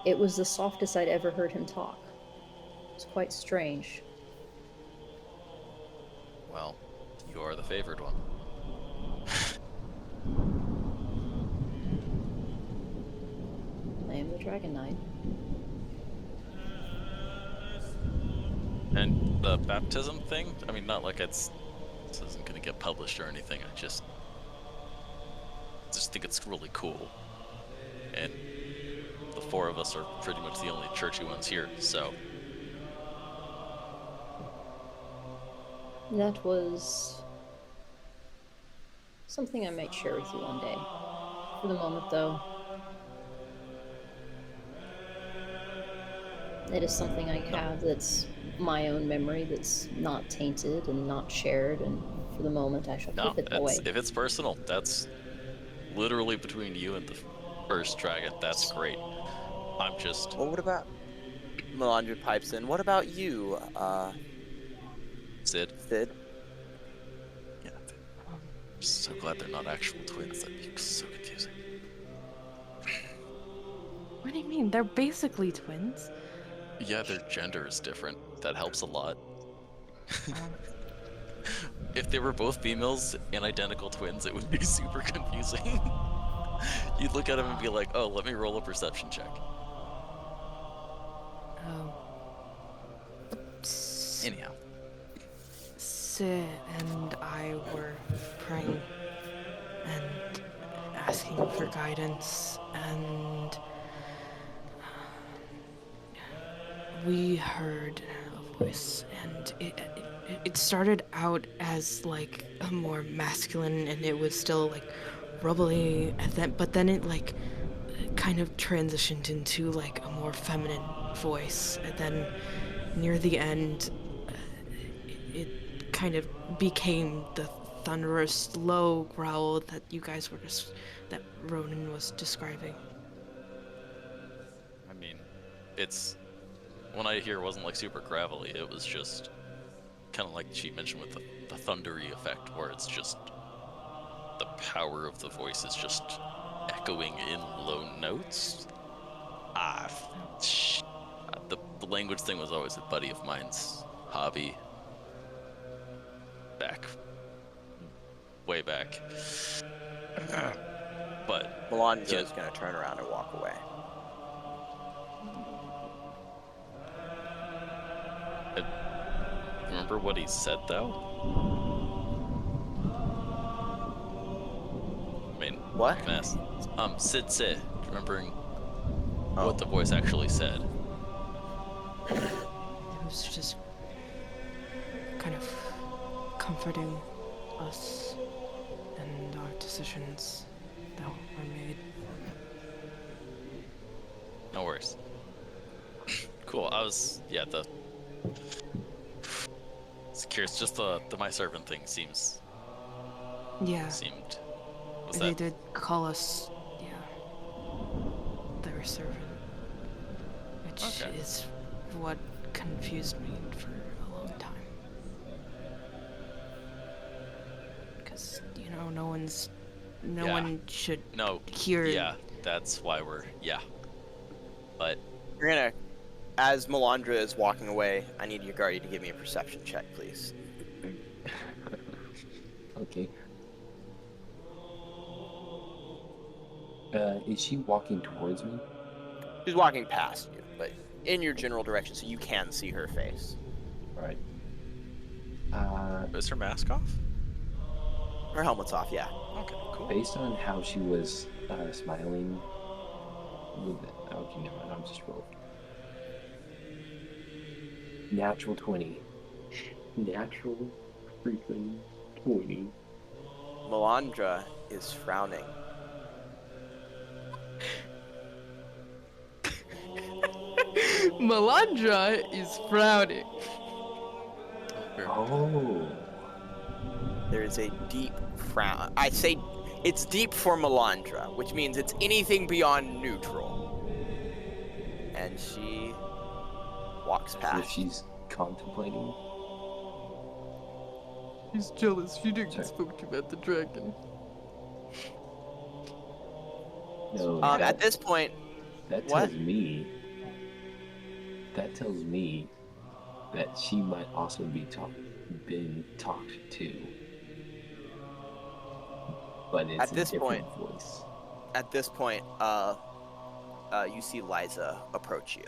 it was the softest I'd ever heard him talk. It's quite strange. Well, you are the favored one. I am the Dragon Knight. And the baptism thing? I mean, not like this isn't gonna get published or anything. I just think it's really cool. And the four of us are pretty much the only churchy ones here, so. That was something I might share with you one day. For the moment, though, it is something I have that's my own memory, that's not tainted and not shared, and for the moment I shall keep it that way. If it's personal, that's literally between you and the first dragon. That's great. I'm just... Well, what about... Melandra pipes in. What about you, Sid? Yeah. I'm so glad they're not actual twins. That'd be so confusing. What do you mean? They're basically twins. Yeah, their gender is different. That helps a lot. If they were both females and identical twins, it would be super confusing. You'd look at them and be like, oh, let me roll a perception check. Oh. Anyhow. Sid and I were praying and asking for guidance, and we heard a voice, and it started out as like a more masculine, and it was still like rubbly, but then it like kind of transitioned into like a more feminine voice, and then near the end, it kind of became the thunderous low growl that you guys were just that Ronan was describing. I mean, it's when I hear it wasn't like super gravelly, it was just kind of like she mentioned with the thundery effect, where it's just the power of the voice is just echoing in low notes. Ah, the language thing was always a buddy of mine's hobby back, way back. But Melandra yeah, is going to turn around and walk away. remember what he said though? I mean, What? you can ask. Sid said, remembering Oh. what the voice actually said. It was just kind of comforting us and our decisions that were made. No worries. Cool. I was curious. Just the my servant thing seemed. Was They that did call us, their servant, which okay? is what confused me for a long time. Because, no one should hear. Yeah, that's why but You're going to, as Melandra is walking away, I need your guardian to give me a perception check, please. Okay. Is she walking towards me? She's walking past you, but in your general direction, so you can see her face. All right. is her mask off? Her helmet's off, yeah. Okay, cool. Based on how she was smiling, okay, never mind. I'm just rolling. Natural 20. Natural freaking 20. Melandra is frowning. Melandra is frowning. Oh. There is a deep frown. I say it's deep for Melandra, which means it's anything beyond neutral. And she walks As if past. she's contemplating. She's jealous. She didn't Sorry. spoke to you about the dragon. No, At this point, that what? tells me that she might also be been talked to, but it's At a this different point- voice. At this point, you see Liza approach you.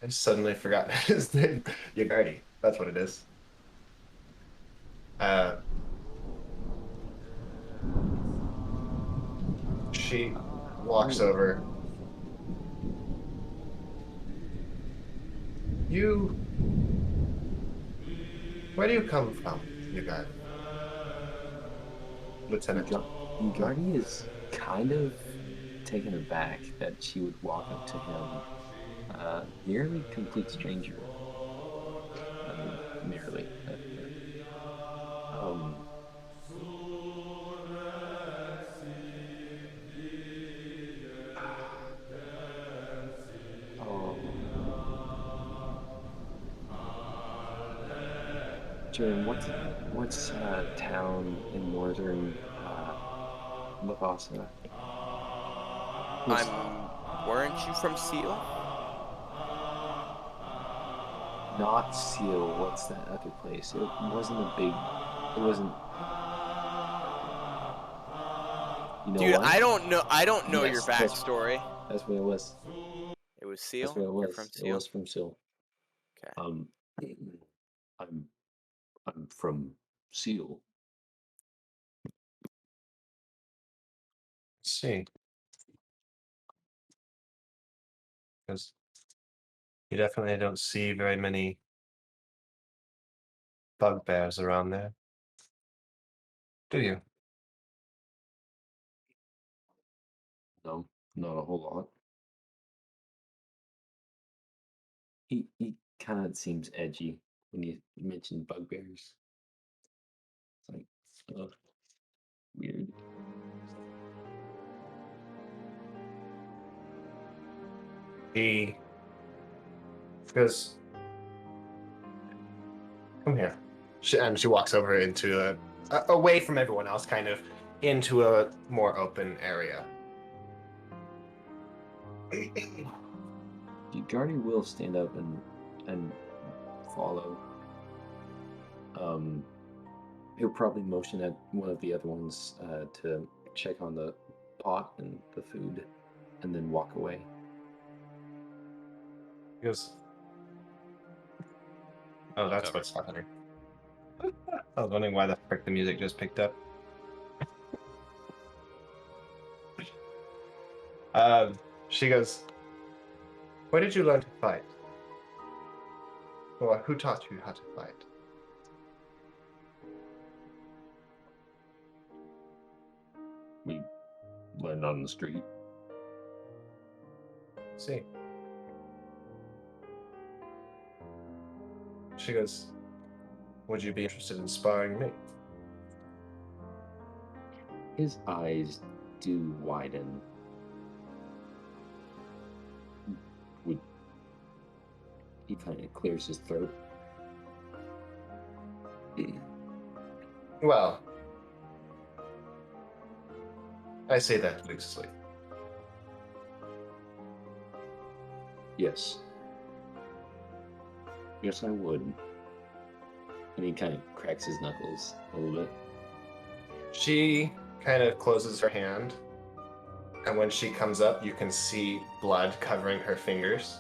I suddenly forgot his name. Yagardi. That's what it is. She walks over. Where do you come from, Yagardi? Lieutenant. Yagardi is kind of taken aback that she would walk up to him, nearly complete stranger. I mean, nearly. Jaren, what's town in northern Lavasa? Weren't you from Seal? Not Seal. What's that other place? It wasn't. You know Dude, what? I don't know your Yes, backstory. That's what it was. It was Seal. That's what it was. You're from Seal? It was from Seal. Okay. I'm from Seal. Let's see. Because you definitely don't see very many bugbears around there. Do you? No, not a whole lot. He kind of seems edgy when you mention bugbears. It's like, ugh, weird. He goes, come here. And she walks over into away from everyone else, kind of into a more open area. Guardy will stand up and follow. He'll probably motion at one of the other ones to check on the pot and the food, and then walk away. He goes, oh, that's Cover. what's happening. I was wondering why the frick the music just picked up. She goes, where did you learn to fight? Or who taught you how to fight? We learned on the street. See. She goes, would you be interested in sparring me? His eyes do widen. He kind of clears his throat. Well, I say that loosely. Yes. Yes, I would. And he kind of cracks his knuckles a little bit. She kind of closes her hand, and when she comes up, you can see blood covering her fingers.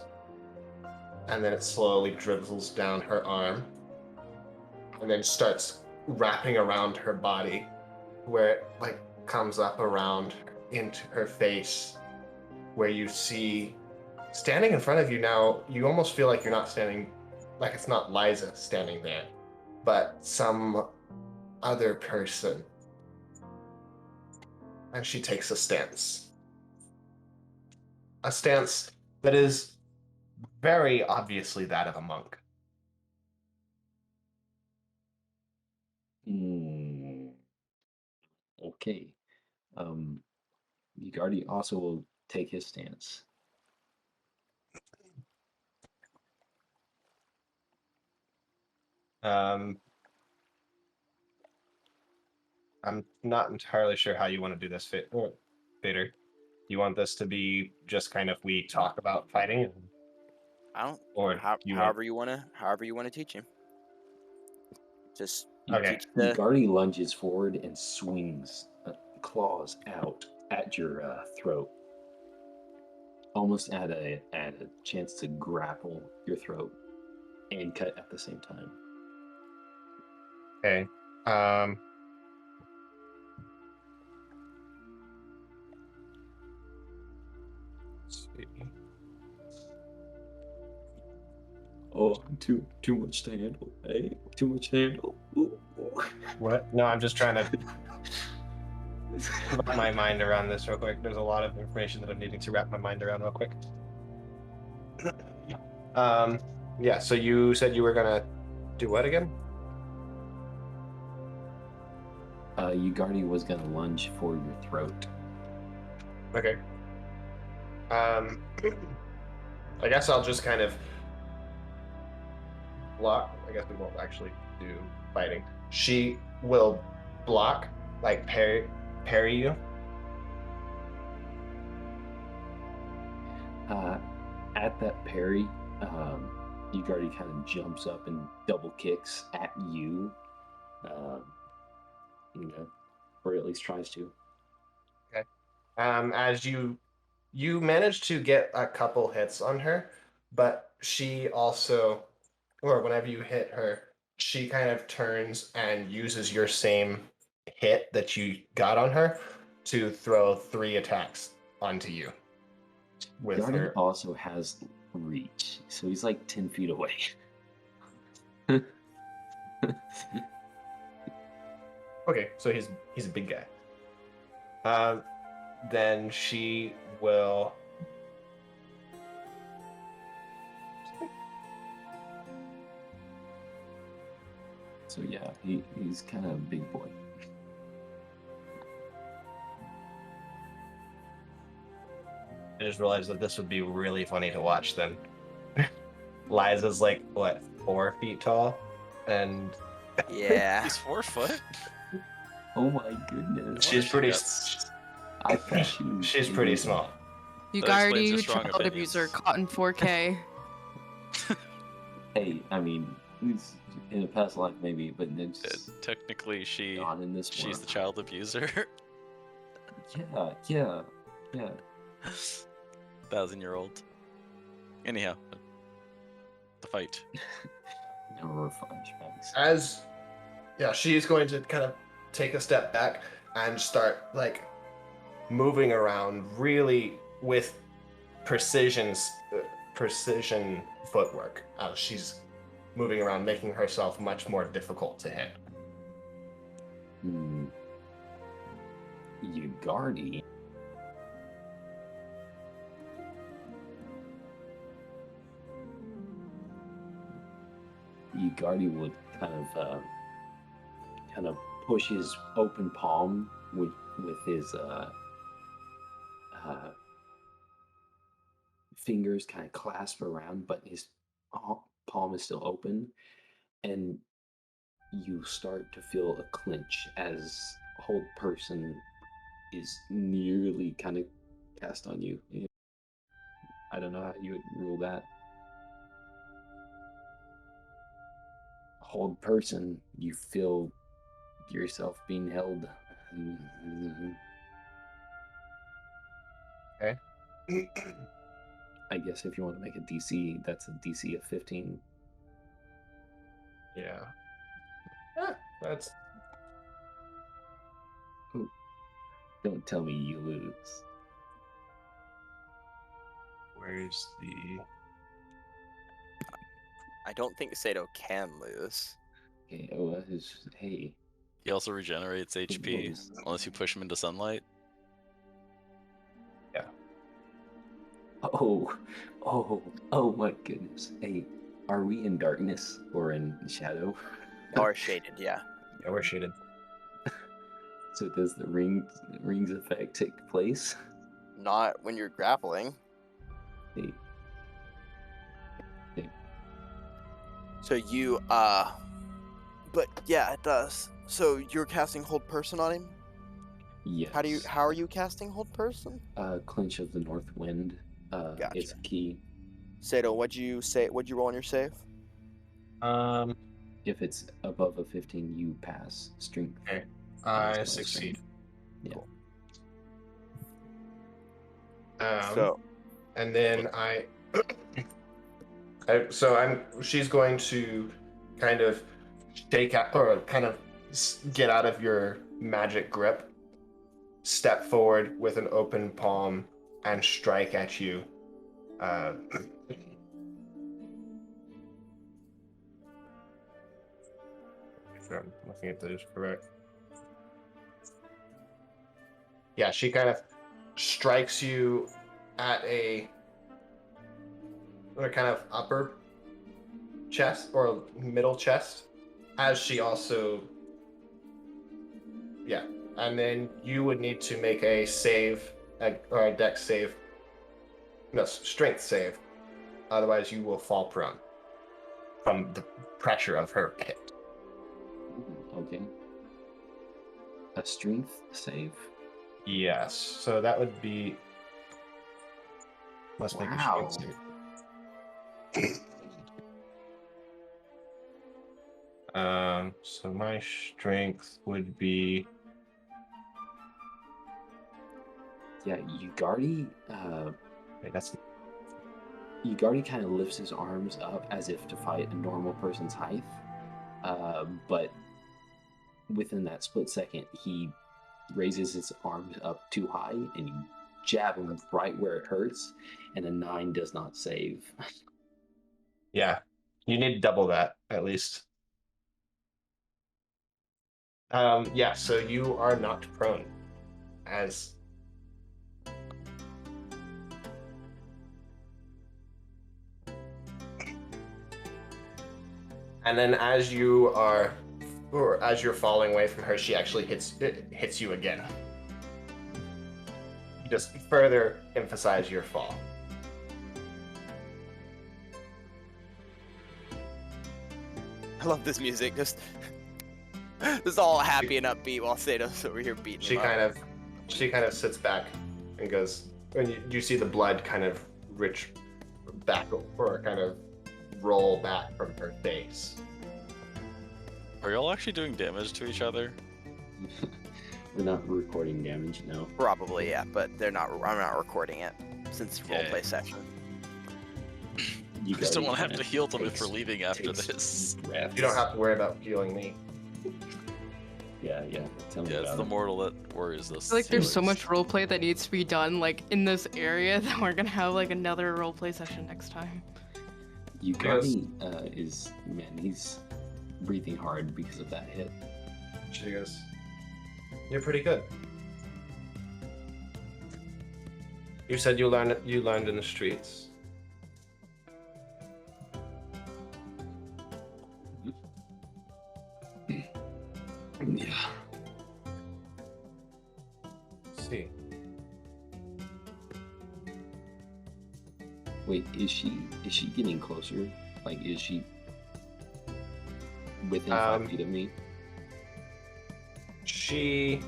And then it slowly dribbles down her arm, and then starts wrapping around her body, where it like comes up around into her face, where you see standing in front of you now, you almost feel like you're not standing, like it's not Liza standing there, but some other person. And she takes a stance. A stance that is very obviously that of a monk. Okay. Ugardi also will take his stance. I'm not entirely sure how you want to do this, Vader. You want this to be just kind of we talk about fighting? I don't. Or However you wanna teach him. Just you Okay. teach the. Ugardi lunges forward and swings claws out at your throat. Almost at a chance to grapple your throat and cut at the same time. Okay. Let's see. Oh, too much to handle. Hey, too much to handle. Ooh. What? No, I'm just trying to wrap my mind around this real quick. There's a lot of information that I'm needing to wrap my mind around real quick. Yeah, so you said you were gonna do what again? Ugardi was gonna lunge for your throat. Okay. I guess I'll just kind of block. I guess we won't actually do fighting. She will block, like parry you. At that parry, Ugardi kind of jumps up and double kicks at you. Or at least tries to. Okay. As you manage to get a couple hits on her, but she also, or whenever you hit her, she kind of turns and uses your same hit that you got on her to throw 3 attacks onto you. With Ugardi her. also has reach, so he's like 10 feet away. Okay, so he's a big guy. Then she will. So yeah, he's kind of a big boy. I just realized that this would be really funny to watch then. Liza's like, what, 4 feet tall? And Yeah. He's 4 foot. Oh my goodness. she's she pretty. got I thought she She's pretty small. You That explains her Ugardi, strong child abuser, opinions. caught in 4K. Hey, I mean, he's in a past life maybe, but then just Technically, not in this she's one. the child abuser. Yeah. 1,000-year-old. Anyhow, the fight. Never flashbacks. As she's going to kind of take a step back and start like moving around really with precision footwork. She's moving around, making herself much more difficult to hit. Ugardi. Ugardi would kind of push his open palm with his fingers kind of clasp around, but his palm is still open, and you start to feel a clinch as hold person is nearly kind of cast on you. I don't know how you would rule that. Hold person, you feel yourself being held. Okay. I guess if you want to make a DC, that's a DC of 15. Yeah. That's. Ooh. Don't tell me you lose. Where's the? I don't think Sato can lose. Okay, hey. He also regenerates HP Whoops. unless you push him into sunlight. Yeah. Oh my goodness. Hey, are we in darkness or in shadow? Or shaded, yeah. Yeah, we're shaded. So does the rings effect take place? Not when you're grappling. Hey. So you, but yeah, it does. So you're casting Hold Person on him? Yes. How are you casting Hold Person? Clinch of the North Wind. Gotcha. It's key. Sato, what'd you roll on your save? If it's above a 15, you pass strength. Okay. Almost I no succeed. strength. Yeah. So and then she's going to kind of shake out or kind of get out of your magic grip, step forward with an open palm, and strike at you. If I'm looking at those correct. Yeah, she kind of strikes you at a kind of upper chest or middle chest, as she also, and then you would need to make a save or a dex save, no, strength save, otherwise you will fall prone from the pressure of her hit. Okay. A strength save? Yes, so that would be. Let's make a strength save. So my strength would be. Yeah, Ugardi. Wait, that's. Ugardi kind of lifts his arms up as if to fight a normal person's height, but within that split second, he raises his arms up too high and you jab him right where it hurts, and a 9 does not save. Yeah, you need double that at least. Yeah, so you are not prone. As and then as you are or as you're falling away from her, she actually hits you again. Just further emphasize your fall. I love this music. Just this is all happy and upbeat while Sato's over here beating She him kind up. of sits back and goes, and you see the blood kind of rich back or kind of roll back from her face. Are y'all actually doing damage to each other? We're not recording damage, no. Probably, yeah, but they're not. I'm not recording it since it's Okay. roleplay session. You I just don't guys want to have to kinda heal them if takes- we're leaving after takes this. breaths. You don't have to worry about healing me. Yeah. Tell me Yeah, it's about the it. mortal that worries us. I feel like there's so healers. much roleplay that needs to be done, like, in this area that we're gonna have, like, another roleplay session next time. Ugardi is, man, he's breathing hard because of that hit. She goes, "You're pretty good. You said you learned in the streets. Yeah. See, Wait, is she getting closer? Like, is she within 5 feet of me? she."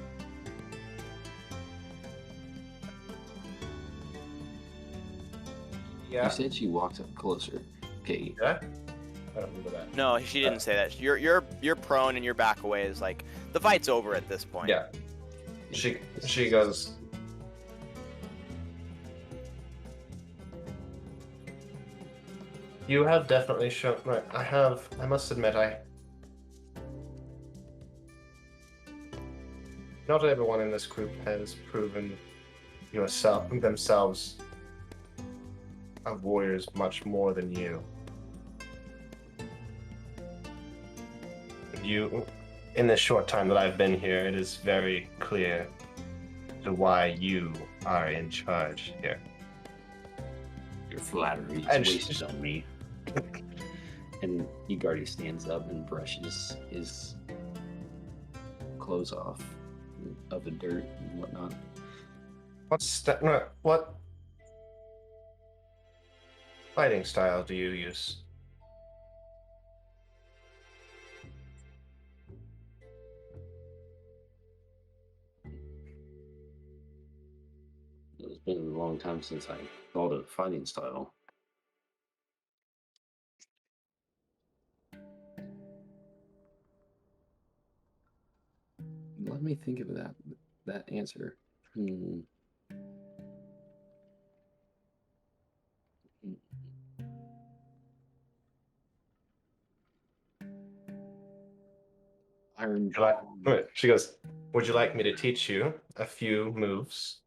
Yeah. You said she walks up closer. Okay. Yeah. I don't remember that. No, she didn't say that. You're prone and your back away is like the fight's over at this point. Yeah. She goes. You have definitely shown. Right, I have. I must admit, not everyone in this group has proven themselves of warriors much more than you. You, in this short time that I've been here, it is very clear to why you are in charge here. Your flattery And is wasted on me. And Ugardi stands up and brushes his clothes off of the dirt and whatnot. What fighting style do you use? It's been a long time since I thought of fighting style. Let me think of that answer. Iron. She goes, "Would you like me to teach you a few moves?"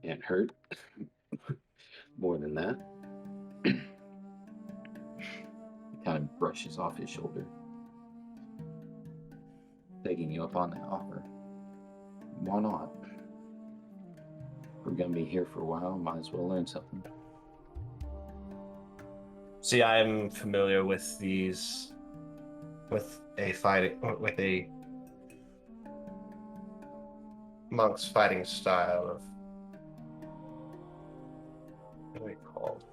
Can't hurt. More than that. Kind of brushes off his shoulder. Taking you up on that offer. Why not? We're gonna be here for a while, might as well learn something. See, I'm familiar with a monk's fighting style of, what are they called?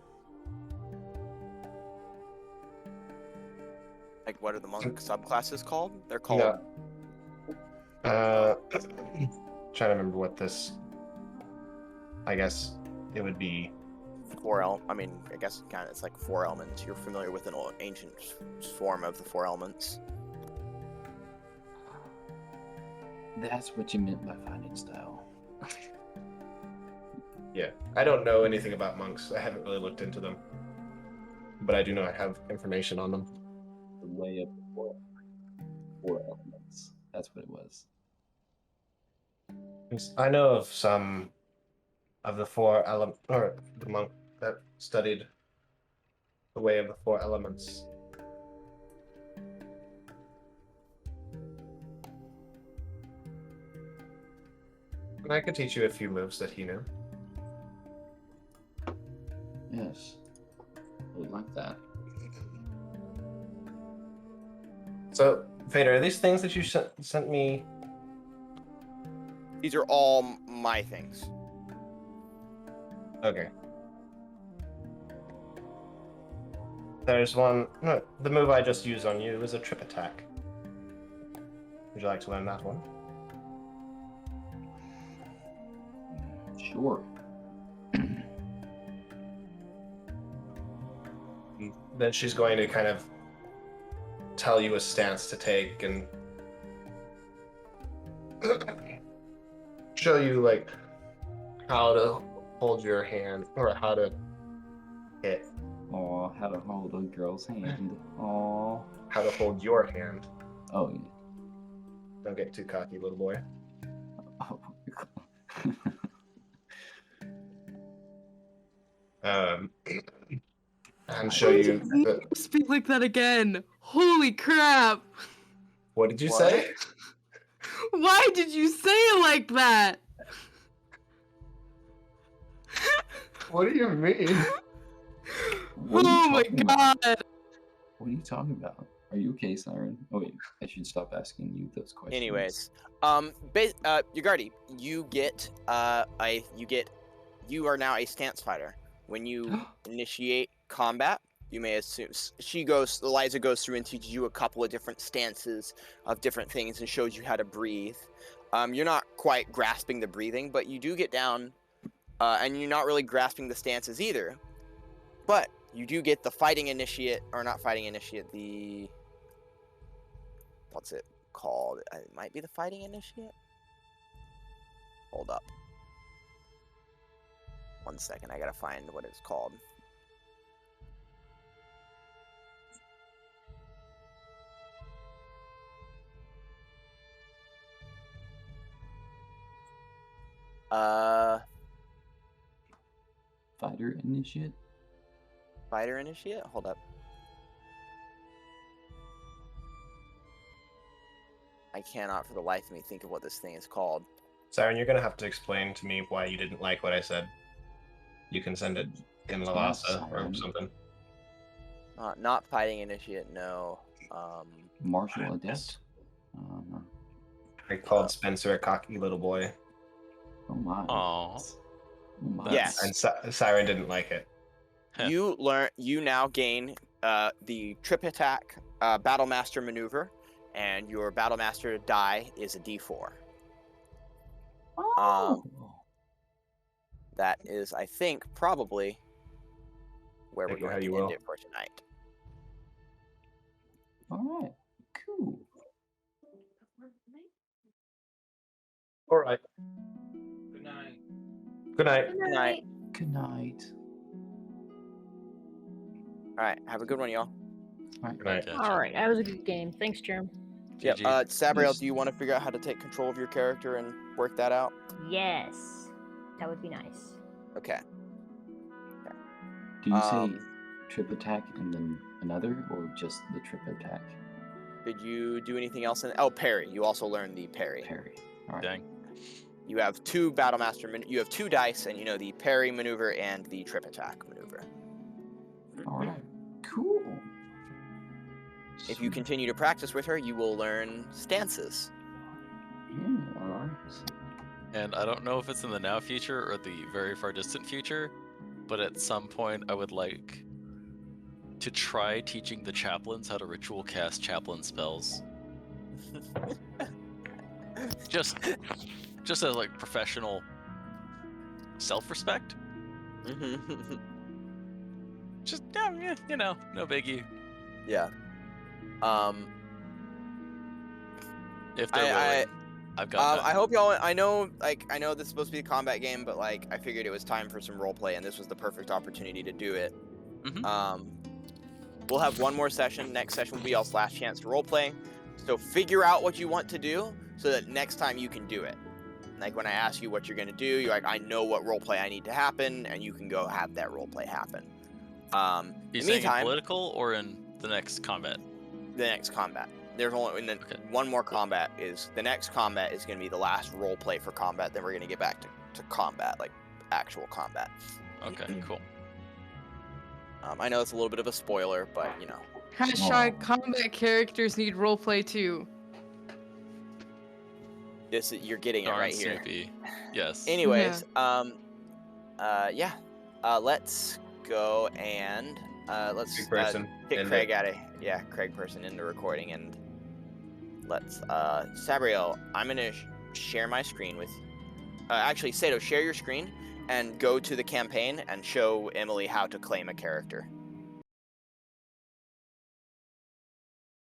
Like, what are the monk subclasses called? They're called. No. Trying to remember what this. I guess it would be. I mean, I guess it's like 4 elements. You're familiar with an old ancient form of the 4 elements. That's what you meant by fighting style. Yeah, I don't know anything about monks. I haven't really looked into them, but I do know I have information on them. The way of the four elements. That's what it was. I know of some of the 4 or the monk that studied the way of the four elements. And I could teach you a few moves that he knew. Yes. I would like that. So, Vader, are these things that you sent me? These are all my things. Okay. There's one. No, the move I just used on you was a trip attack. Would you like to learn that one? Sure. Then she's going to kind of tell you a stance to take and show you like how to hold your hand or how to hit. Oh, how to hold a girl's hand. Oh. How to hold your hand. Oh, yeah. Don't get too cocky, little boy. Oh. And show you the... Speak like that again. Holy crap. What did you What? say? Why did you say it like that? What do you mean? What are you Oh my talking about? god. What are you talking about? Are you okay, Siren? Oh wait, I should stop asking you those questions. Anyways, Yugardi, you are now a stance fighter. When you initiate combat, you may assume Eliza goes through and teaches you a couple of different stances of different things and shows you how to breathe. You're not quite grasping the breathing, but you do get down, and you're not really grasping the stances either. But you do get the fighting initiate, or not fighting initiate, the... What's it called? It might be the fighting initiate? Hold up. 1 second, I gotta find what it's called. Fighter initiate? Fighter initiate? Hold up. I cannot for the life of me think of what this thing is called. Siren, you're gonna have to explain to me why you didn't like what I said. You can send it in It's not Lavasa or Siren. something. Not fighting initiate, no. Martial adept? I called Spencer a cocky little boy. Oh my. Aw. Oh my. Yes. And Siren didn't like it. You now gain the trip attack battle master maneuver, and your battle master die is a D4. Oh. That is, I think, probably where Take it we're how going you to end will. it for tonight. Alright. Cool. All right. Good night. Good night. Good Good night. night. Good night. All right, have a good one, y'all. Good night. Gotcha. All right, that was a good game. Thanks, Jerem. Yep. GG. Sabriel, Yes. do you want to figure out how to take control of your character and work that out? Yes, that would be nice. Okay. Do you say Um, trip attack and then another, or just the trip attack? Did you do anything else? Oh, parry. You also learned the parry. Parry. Alright. Dang. You have two battle master. You have 2 dice, and you know the parry maneuver and the trip attack maneuver. Alright. Cool. If you continue to practice with her, you will learn stances. Alright. And I don't know if it's in the now future or the very far distant future, but at some point I would like to try teaching the chaplains how to ritual cast chaplain spells. just as like professional self-respect. Just yeah, you know, no biggie. Yeah. If they're willing, I've got. I hope y'all. I know this is supposed to be a combat game, but like I figured it was time for some roleplay, and this was the perfect opportunity to do it. Mhm. We'll have one more session. Next session will be y'all's last chance to roleplay. So figure out what you want to do, so that next time you can do it. Like when I ask you what you're gonna do, you're like, I know what roleplay I need to happen, and you can go have that roleplay happen. Are In you the saying in meantime, political or in the next combat? the next combat. There's only one more combat. The next combat is going to be the last role play for combat. Then we're going to get back to combat, like actual combat. Okay, cool. I know it's a little bit of a spoiler, but you know. Hashtag combat characters need roleplay too. You're getting it Darn right here. Snoopy. Yes. Anyways, yeah. Let's go and let's Big person. get Craig out of Craig person into recording, and let's Sabriel, I'm gonna share my screen with actually Sato, share your screen and go to the campaign and show Emily how to claim a character.